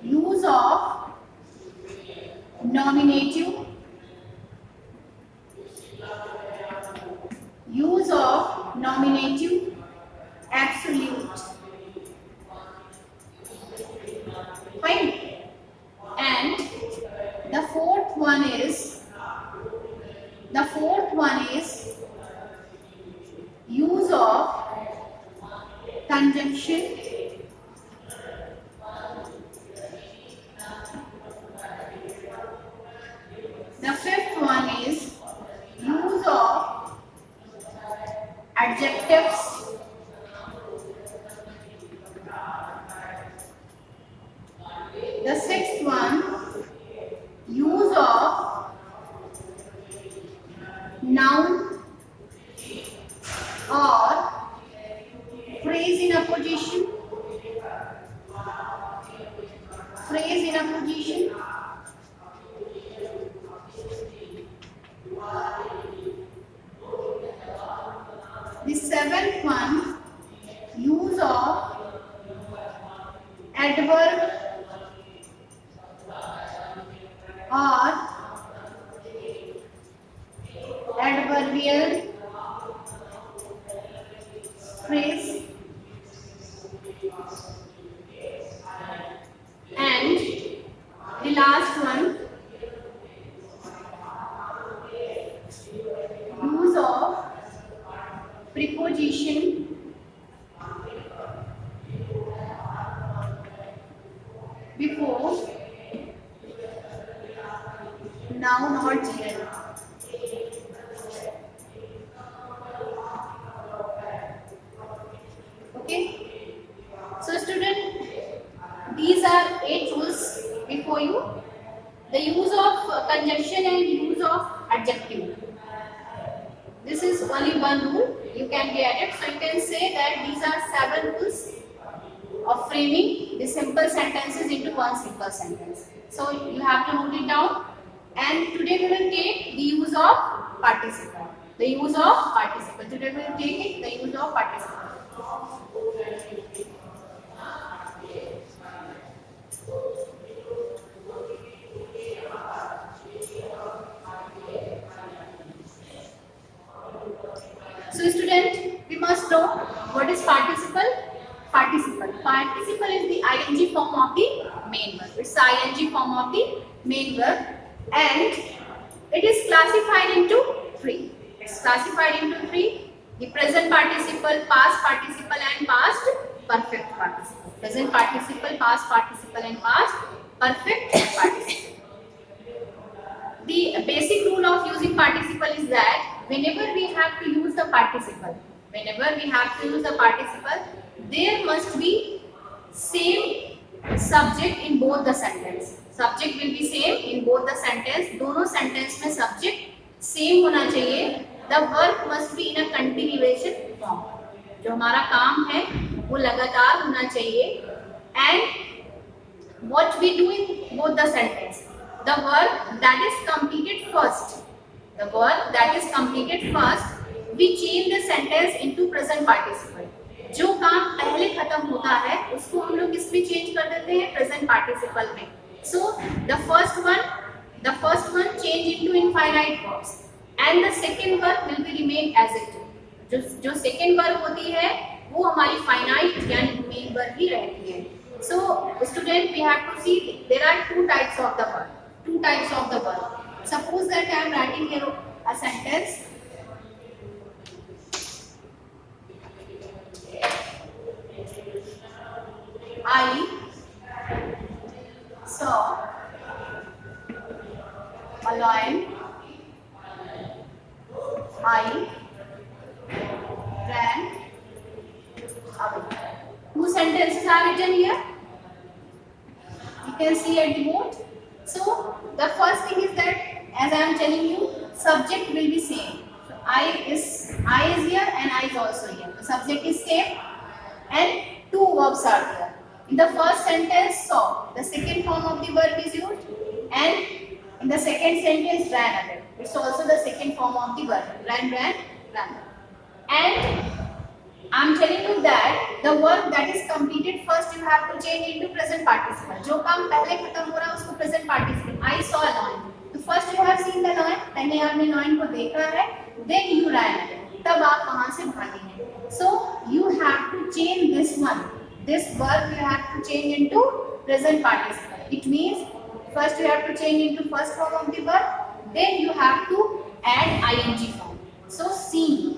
Speaker 4: use of nominative. Use of nominative, absolute. Fine. And the fourth one is use of conjunction. The fifth one is use of adjectives. The sixth one, use of noun or phrase in a position. Phrase in a position. The seventh one, use of adverb or adverbial phrase. And the last one, use of preposition before noun or gerund. Okay. So student, these are 8 rules before you. The use of conjunction and use of adjective. This is only one rule. You can get it. So you can say that these are 7 rules of framing the simple sentences into one simple sentence. So you have to note it down. And today we will take the use of participle. The use of participle. Today we will take it, the use of participle. So student, we must know what is participle. Participle is the ing form of the main verb. It's the ing form of the main verb, and it is classified into 3. It's classified into 3: the present participle, past participle, and past perfect participle. Present participle, past participle, and past perfect participle. The basic rule of using participle is that whenever we have to use the participle, whenever we have to use the participle, there must be same subject in both the sentence. Subject will be same in both the sentence. दोनों sentence में subject same होना चाहिए. The work must be in a continuation form. जो हमारा काम है वो लगातार होना चाहिए. And what we do in both the sentence, the work that is completed first, the work that is completed first, we change the sentence into present participle. जो काम पहले खत्म होता है उसको हम लोग किस में चेंज कर देते हैं? प्रेजेंट पार्टिसिपल में. So the first one change into infinite verbs and the second verb will be remain as it is. जो सेकंड वर्ब होती है वो हमारी फाइनाइट यानी मेन वर्ब ही रहती है. So student, we have to see there are two types of the verb. Two types of the verb. Suppose that I am writing here a sentence. I saw a lion. I ran away. Two sentences are written here. You can see at the board. So the first thing is that, as I am telling you, subject will be same. So I is here and I is also here. The subject is same and two verbs are there. In the first sentence, saw, the second form of the verb is used, and in the second sentence, ran away. It's also the second form of the verb. Ran. And I'm telling you that the work that is completed first, you have to change into present participle. जो काम पहले खत्म हो रहा है उसको present participle. I saw a lion. तो first you have seen the lion. पहले आपने lion को देखा है. Then you ran away. तब आप वहाँ से भागे हैं. So you have to change this one. This verb you have to change into present participle. It means first you have to change into first form of the verb. Then you have to add ing form. So seeing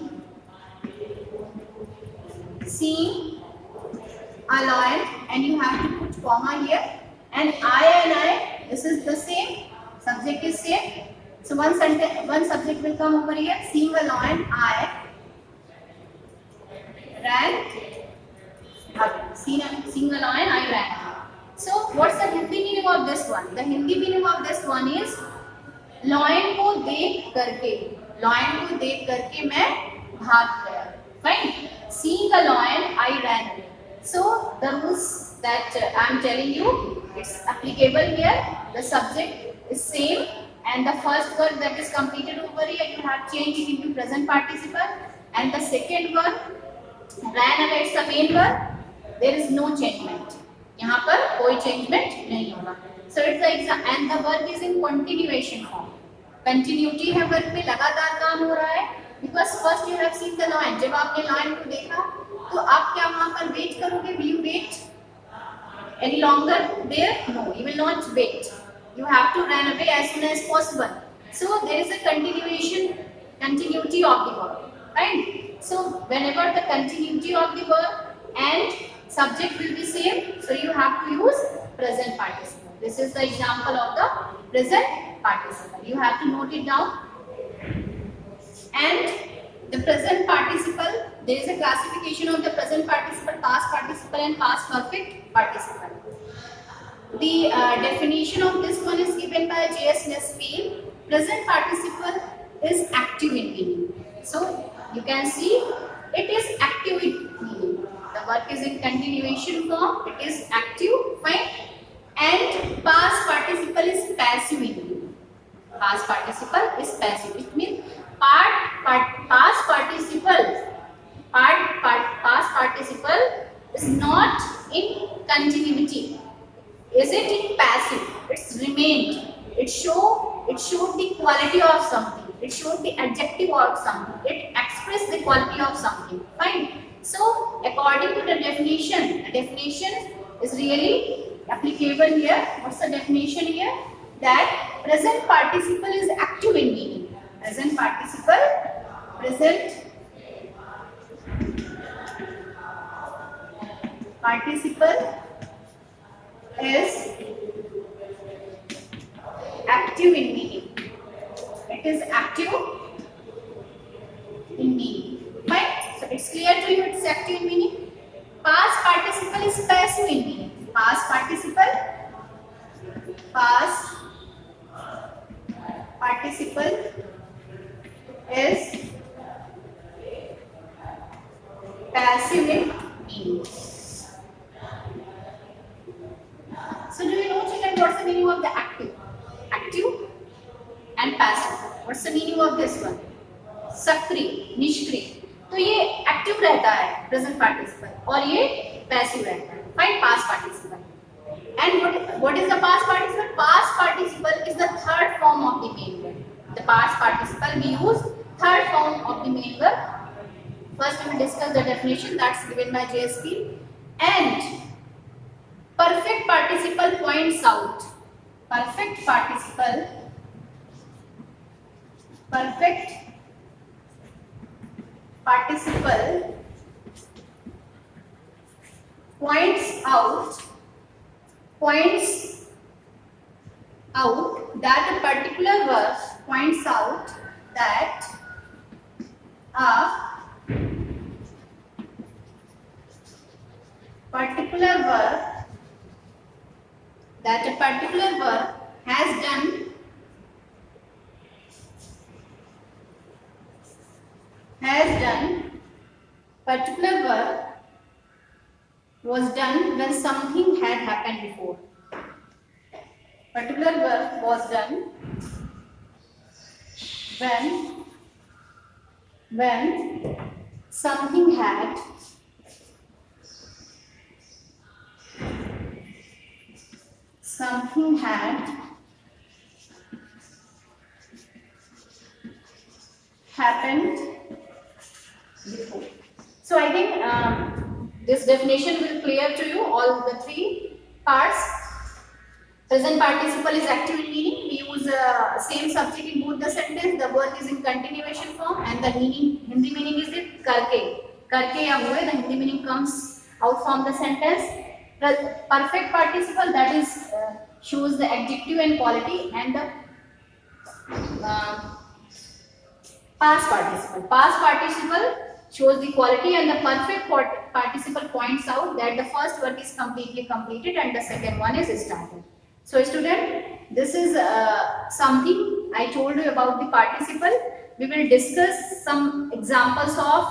Speaker 4: a lion, and you have to put comma here, and I, this is the same, subject is same. So one subject will come over here. Seeing a lion, I ran. Seeing a lion, I ran. So what's the Hindi meaning of this one? The Hindi meaning of this one is lion को देख करके मैं भाग गया. Fine. Seeing a lion, I ran away. So the rules that I am telling you, it's applicable here. The subject is same, and the first verb that is completed over here, you have changed it into present participle, and the second verb ran away, it's the main verb. There is no changement. यहाँ पर कोई changement नहीं होगा. So it's the exam, and the verb is in continuation form. Continuity है, verb में लगातार काम हो रहा है. Because first you have seen the lion. जब आपने lion को देखा तो आप क्या वहाँ पर wait करोगे? Will you wait any longer there? No, you will not wait. You have to run away as soon as possible. So there is a continuity of the verb, right? So whenever the continuity of the verb and subject will be same, so you have to use present participle. This is the example of the present participle. You have to note it down. And the present participle, there is a classification of the present participle, past participle and past perfect participle. The definition of this one is given by J.S. Nesfield. Present participle is active in meaning. So you can see it is active in meaning. The work is in continuation form, it is active, fine. And past participle is passive in meaning. Past participle is passive. It means past participle is not in continuity. Is it in passive? It's remained. It showed the quality of something. It showed the adjective of something. It expressed the quality of something. Fine. So according to the definition is really applicable here. What's the definition here? That present participle is active in meaning. Present participle is active in meaning. It is active in meaning. Fine. So it's It's clear to you its active in meaning. Past participle is passive in meaning. Past participle is passive in meaning. So do you know children what's the meaning of the active? Active and passive. What's the meaning of this one? सक्रिय, निष्क्रिय. तो ये active रहता है present participle और ये passive रहता है. Fine past participle. And what is the past participle? Past participle is the third form of the main verb. The past participle we use third form of the main verb. First we will discuss the definition that's given by JSP. And perfect participle points out. Perfect participle points out that a particular verb points out that a particular verb has done particular verb was done when something had happened before. Particular verb was done when something had happened before. So I think this definition will clear to you all the three parts. Present participle is active in meaning. We use same subject in both the sentence. The word is in continuation form and the meaning, Hindi meaning is it karke. Karke ya hue, the Hindi meaning comes out from the sentence. The perfect participle, that is shows the adjective and quality, and the past participle shows the quality, and the perfect participle points out that the first work is completely completed and the second one is started. So student, this is something I told you about the participle. We will discuss some examples of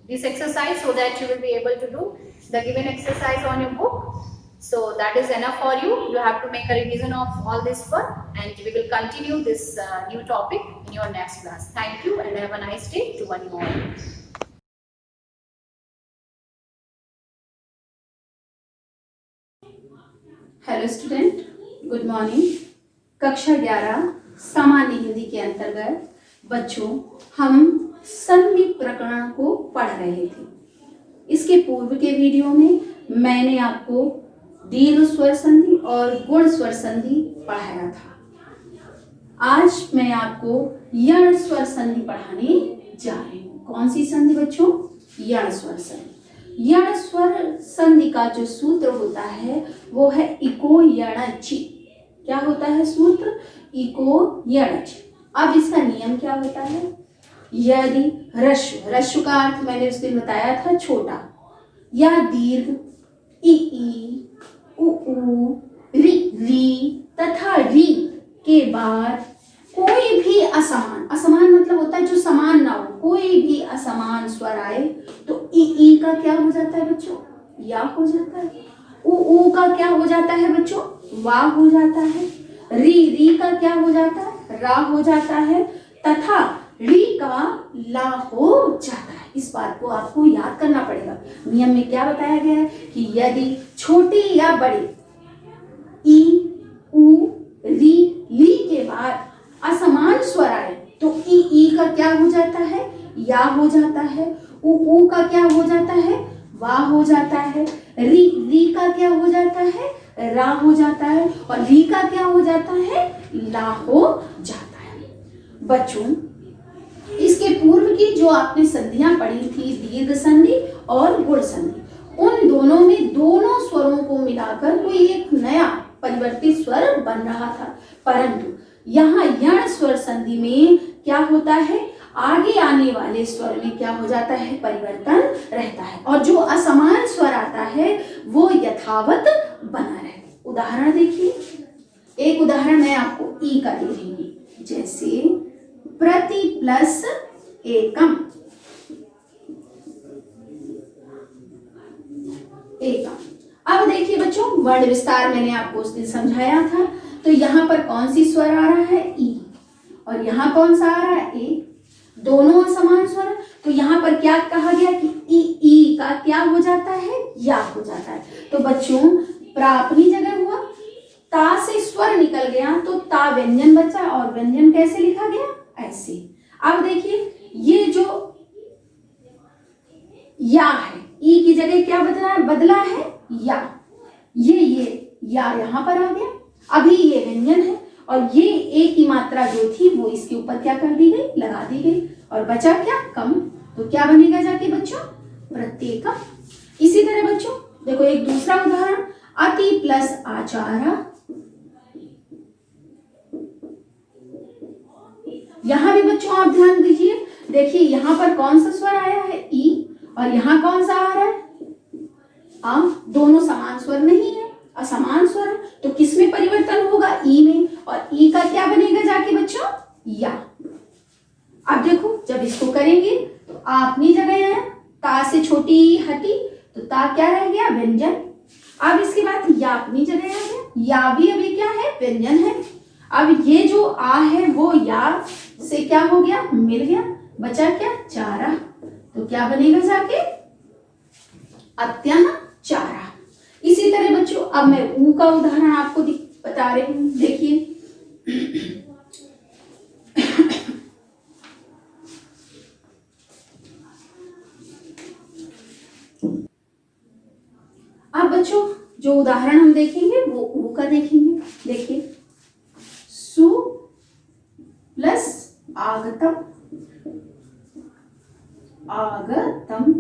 Speaker 4: this exercise so that you will be able to do the given exercise on your book. So that is enough for you. You have to make a revision of all this work, and we will continue this new topic in your next class. Thank you and have a nice day to one and all. Hello student, good morning. कक्षा 11 सामान्य हिंदी के अंतर्गत बच्चों हम संधि प्रकरण को पढ़ रहे थे. इसके पूर्व के वीडियो में मैंने आपको दीर्घ स्वर संधि और गुण स्वर संधि पढ़ाया था. आज मैं आपको यण स्वर संधि पढ़ाने जा रही हूँ. कौन सी संधि बच्चों? यण स्वर संधि. यण स्वर संधि का जो सूत्र होता है वो है इको यणचि. क्या होता है सूत्र? इको यणचि. अब इसका नियम क्या होता है? यदि ह्रस्व का अर्थ मैंने उस दिन बताया था छोटा, या दीर्घ ई उ री तथा री के बाद कोई भी असमान मतलब होता है जो समान ना हो, कोई भी असमान स्वर आए तो ई का क्या हो जाता है बच्चों? या हो जाता है. उ का क्या हो जाता है बच्चों? वा हो जाता है. री का क्या हो जाता है? रा हो जाता है. तथा री का ला हो जाता है. इस बात को आपको याद करना पड़ेगा. नियम में क्या बताया गया है कि यदि छोटी या बड़ी ई उ री के बाद असमान स्वर आए तो ई का क्या हो जाता है? या हो जाता है. उ का क्या हो जाता है? वा हो जाता है. री का क्या हो जाता है? रा हो जाता है. और री का क्या हो जाता है? ला हो जाता है. बच्चों, इसके पूर्व की जो आपने संधियां पढ़ी थी, दीर्घ संधि और गुण संधि, उन दोनों में दोनों स्वरों को मिलाकर कोई एक नया परिवर्तित स्वर बन रहा था. परंतु यहाँ यण स्वर संधि में क्या होता है? आगे आने वाले स्वर में क्या हो जाता है, परिवर्तन रहता है, और जो असमान स्वर आता है वो यथावत बना रहता है। उदाहरण देखिए, एक उदाहरण मैं आपको ई का दे रही हूँ, जैसे प्रति प्लस एकम, एकम। अब देखिए बच्चों, वर्ण विस्तार मैंने आपको उस दिन समझाया था, तो यहाँ पर कौन सी स्वर आ रहा है, ई, और यहाँ कौन सा आ रहा है, ए, दोनों समान स्वर। तो यहाँ पर क्या कहा गया कि ई का क्या हो जाता है, या हो जाता है। तो बच्चों प्रा अपनी जगह हुआ, ता से स्वर निकल गया तो ता व्यंजन बचा, और व्यंजन कैसे लिखा गया, ऐसे। अब देखिए ये जो या है, ई की जगह क्या बदला है, या, ये या यहाँ पर आ गया। अभी ये व्यंजन है और ये ए की मात्रा जो थी वो इसके ऊपर क्या कर दी गई, लगा दी गई, और बचा क्या, कम। तो क्या बनेगा जाके बच्चों, प्रत्येकम। इसी तरह बच्चों देखो एक दूसरा उदाहरण, अति प्लस आचारा। यहां भी बच्चों आप ध्यान दीजिए, देखिए यहां पर कौन सा स्वर आया है, ई, और यहां कौन सा आ रहा है, आ। दोनों समान स्वर नहीं है, असमान स्वर है, तो किसमें परिवर्तन होगा, ई में, और ई का क्या बनेगा जाके बच्चों, या। अब देखो जब इसको करेंगे तो आ अपनी जगह है, ता से छोटी ई हटी तो ता क्या रह गया, व्यंजन। अब इसके बाद या अपनी जगह आ गया, या भी अभी क्या है, व्यंजन है। अब ये जो आ है वो या से क्या हो गया, मिल गया, बचा क्या, चारा। तो क्या बनेगा जाके, अत्याचारा। इसी तरह बच्चों अब मैं ऊ का उदाहरण आपको बता रही हूं, देखिए अब बच्चों जो उदाहरण हम देखेंगे वो ऊ का देखेंगे। देखिए सु प्लस आगतम, आगतम।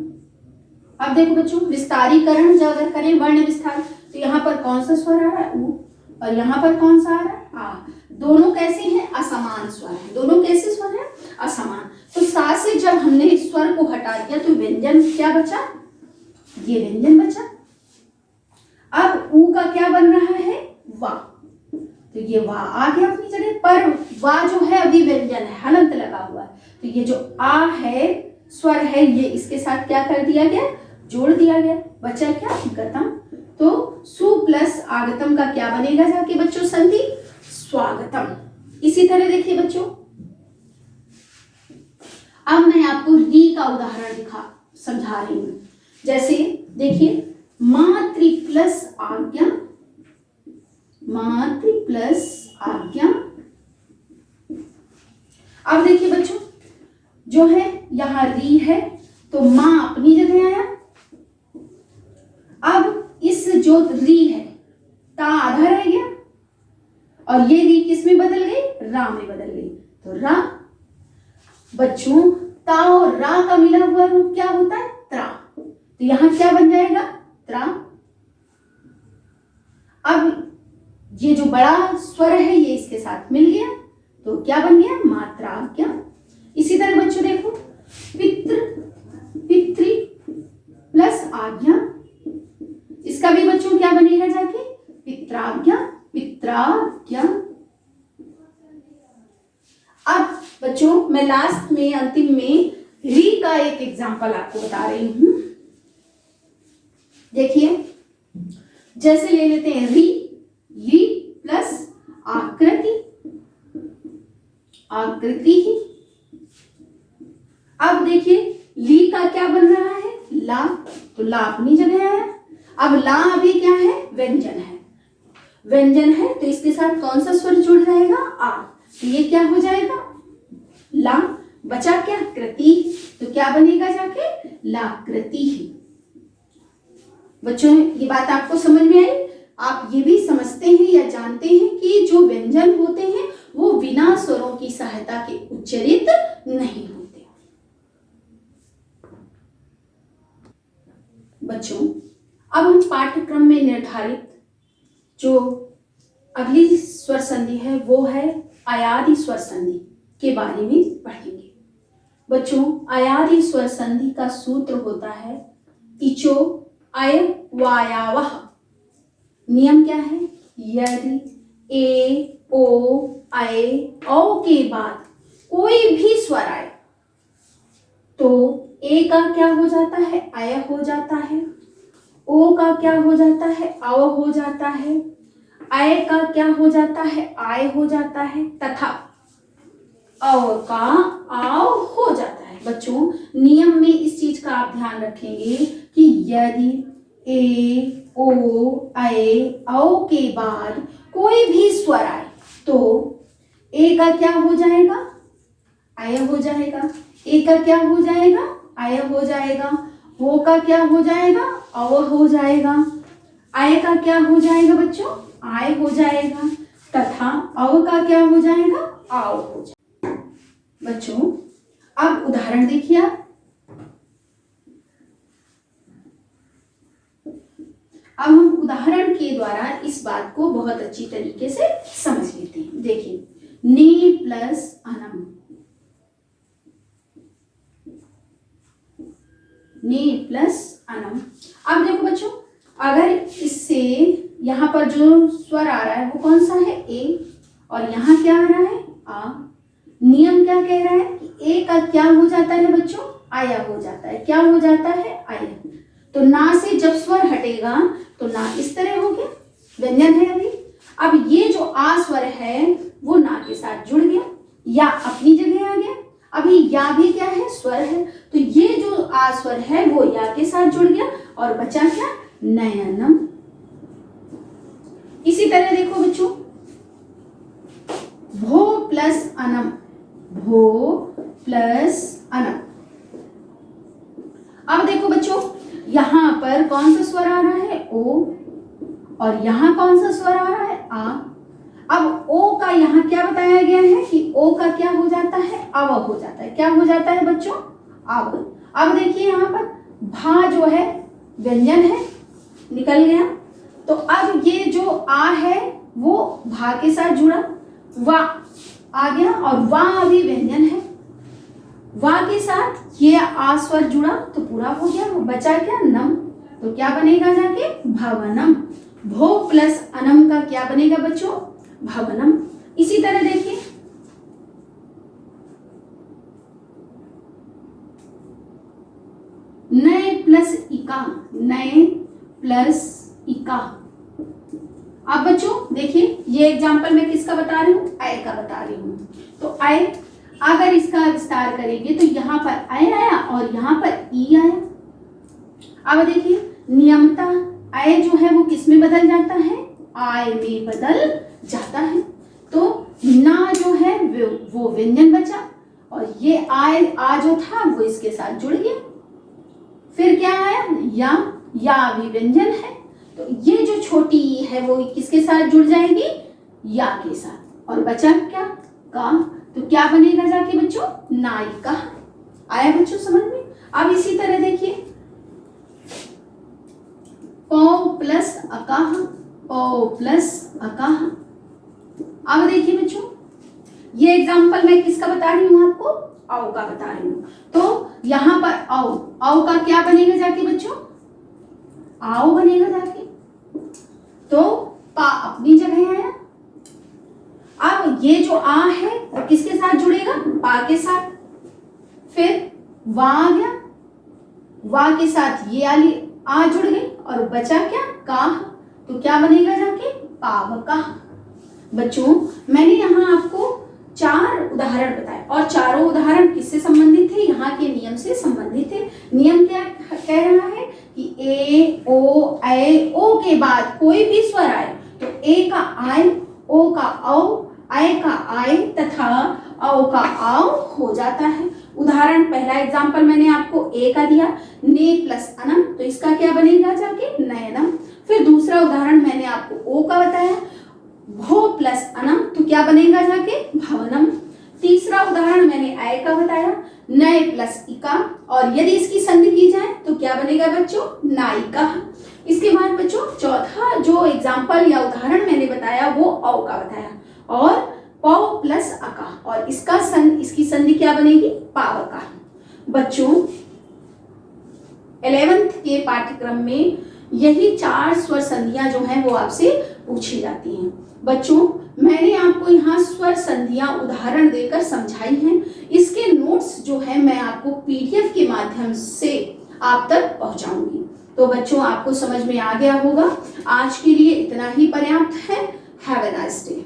Speaker 4: अब देखो बच्चों विस्तारीकरण जब अगर करें, वर्ण विस्तार, तो यहाँ पर कौन सा स्वर आ रहा है, ऊ, और यहाँ पर कौन सा आ रहा है, आ। दोनों कैसे हैं, असमान स्वर हैं, दोनों कैसे स्वर हैं, असमान। तो सा से जब हमने इस स्वर को हटा दिया तो व्यंजन क्या बचा, ये व्यंजन बचा। अब ऊ का क्या बन रहा है, वा, तो ये वा आ गया अपनी जगह पर, वा जो है अभी व्यंजन है, हलंत लगा हुआ है, तो ये जो आ है स्वर है ये इसके साथ क्या कर दिया गया, जोड़ दिया गया, बचा क्या, गतम। तो सु प्लस आगतम का क्या बनेगा जाके बच्चों, संधि, स्वागतम। इसी तरह देखिए बच्चों अब मैं आपको री का उदाहरण समझा रही हूं। जैसे देखिए मातृ प्लस आज्ञा, मातृ प्लस आज्ञा। अब देखिए बच्चों जो है यहां री है तो मां अपनी जगह आया। अब इस जो री है ता आधा रह गया और ये री किस में बदल गई, रा में बदल गई। तो रा बच्चों ता और रा का मिला हुआ रूप क्या होता है, त्रा। तो यहां क्या बन जाएगा, त्रा। अब ये जो बड़ा स्वर है ये इसके साथ मिल गया तो क्या बन गया, मात्राज्ञा। इसी तरह बच्चों देखो पितृ, पितृ प्लस आज्ञा, इसका भी बच्चों क्या बनेगा जाके, पित्राज्ञा, पित्राज्ञा। अब बच्चों मैं लास्ट में अंतिम में री का एक एग्जांपल आपको बता रही हूं। देखिए जैसे ले लेते हैं री, ली प्लस आकृति, आकृति ही। अब देखिए ली का क्या बन रहा है, ला, तो ला अपनी जगह है। अब ला अभी क्या है, व्यंजन है, व्यंजन है तो इसके साथ कौन सा स्वर जुड़ जाएगा, आ। तो ये क्या हो जाएगा, ला। बचा क्या, कृति, तो क्या बनेगा जाके, लाकृति ही। बच्चों ये बात आपको समझ में आई। आप ये भी समझते हैं या जानते हैं कि जो व्यंजन होते हैं वो बिना स्वरों की सहायता के उच्चरित नहीं होते। बच्चों अब हम पाठ्यक्रम में निर्धारित जो अगली स्वर संधि है वो है अयादि स्वर संधि के बारे में पढ़ेंगे। बच्चों अयादि स्वर संधि का सूत्र होता है इचो अय वायावह। नियम क्या है? यदि ए ओ ऐ औ के बाद कोई भी स्वर आए तो ए का क्या हो जाता है? अय हो जाता है। ओ का क्या हो जाता है? अव हो जाता है। ऐ का क्या हो जाता है? आय हो जाता है तथा अव का आव हो जाता है। बच्चों नियम में इस चीज का आप ध्यान रखेंगे कि यदि ए ओ ऐ औ के बाद कोई भी स्वर आए तो ए का क्या हो जाएगा? अय हो जाएगा। ए का क्या हो जाएगा? अय हो जाएगा। हो का क्या हो जाएगा? अव हो जाएगा। आय का क्या हो जाएगा बच्चों? आय हो जाएगा तथा अव का क्या हो जाएगा? आव हो जाएगा। बच्चों अब उदाहरण देखिए आप। अब हम उदाहरण के द्वारा इस बात को बहुत अच्छी तरीके से समझ लेते हैं। देखिए ने प्लस अनम, ने प्लस अनम। अब देखो बच्चों अगर इससे यहाँ पर जो स्वर आ रहा है वो कौन सा है? ए, और यहाँ क्या आ रहा है? आ। नियम क्या कह रहा है कि ए का क्या हो जाता है बच्चों? आया हो जाता है। क्या हो जाता है? आया। तो ना से जब स्वर हटेगा तो ना इस तरह हो गया, व्यंजन है अभी। अब ये जो आ स्वर है वो ना के साथ जुड़ गया, या अपनी जगह आ गया। अभी या भी क्या है? स्वर है। तो ये जो आ स्वर है वो या के साथ जुड़ गया और बचा क्या? नयनम। इसी तरह देखो बच्चों भो प्लस अनम, भो प्लस अनम। अब देखो बच्चों यहां पर कौन सा स्वर आ रहा है? ओ, और यहां कौन सा स्वर आ रहा है? आ। अब ओ का यहाँ क्या बताया गया है कि ओ का क्या हो जाता है? अव हो जाता है। क्या हो जाता है बच्चों? अव। अब देखिए यहाँ पर भा जो है व्यंजन है, निकल गया। तो अब ये जो आ है वो भा के साथ जुड़ा, वा आ गया, और वा अभी व्यंजन है। वा के साथ ये आ स्वर जुड़ा तो पूरा हो गया, वो बचा क्या? नम। तो क्या बनेगा जाके? भवनम। भो प्लस अनम का क्या बनेगा बच्चों? भवनम। इसी तरह देखिए नए प्लस इका, नए प्लस इका। अब बच्चों देखिए ये एग्जांपल मैं किसका बता रही हूँ? अय का बता रही हूँ। तो अय अगर इसका विस्तार करेंगे तो यहाँ पर अय आया और यहाँ पर ई आया। अब देखिए नियमता अय जो है वो किस में बदल जाता है? आय में बदल जाता है। तो ना जो है वो व्यंजन बचा और ये आय आ जो था वो इसके साथ जुड़ गया। फिर क्या आया? या भी व्यंजन है। तो ये जो छोटी ई है वो किसके साथ जुड़ जाएगी? या के साथ। और बचा क्या? का। तो क्या बनेगा जाके बच्चों? नायिका। आया बच्चों समझ में? अब इसी तरह देखिए पौ प्लस अकाह, पौ प्लस अकाह। अब देखिए बच्चों ये एग्जांपल मैं किसका बता रही हूँ आपको? औ का बता रही हूँ। तो यहाँ पर औ का क्या बनेगा जाके बच्चों? आओ बनेगा जाके। तो पा अपनी जगह आया। अब ये जो आ है वो किसके साथ जुड़ेगा? पा के साथ। फिर वा आ गया, वा के साथ ये आली आ जुड़ गई और बचा क्या? का। तो क्या बनेगा जाके? पावका। बच्चों मैंने यहाँ आपको 4 उदाहरण बताए और चारों उदाहरण किससे संबंधित थे? यहाँ के नियम से संबंधित थे। नियम क्या कह रहा है कि ए ओ ऐ ओ के बाद कोई भी स्वर आए तो ए का आय, ओ का औ, ऐ का आय तथा औ का आव हो जाता है। उदाहरण पहला एग्जाम्पल मैंने आपको ए का दिया, ने प्लस अनम, तो इसका क्या बनेगा जाके? नयनम। फिर दूसरा उदाहरण मैंने आपको ओ का बताया, भो प्लस अनम, तो क्या बनेगा जाके? भवनम। तीसरा उदाहरण मैंने आय का बताया, नए प्लस इका, और यदि इसकी संधि की जाए तो क्या बनेगा बच्चों? नायिका। इसके बाद बच्चों चौथा जो एग्जाम्पल या उदाहरण मैंने बताया वो औ का बताया, और
Speaker 5: प प्लस अका, और इसकी संधि क्या बनेगी? पावका। बच्चों 11th के पाठ्यक्रम में यही 4 स्वर संधियां जो हैं वो आपसे पूछी जाती हैं। बच्चों मैंने आपको यहाँ स्वर संधियां उदाहरण देकर समझाई हैं। इसके नोट्स जो है मैं आपको PDF के माध्यम से आप तक पहुंचाऊंगी। तो बच्चों आपको समझ में आ गया होगा। आज के लिए इतना ही पर्याप्त है। Have a nice day.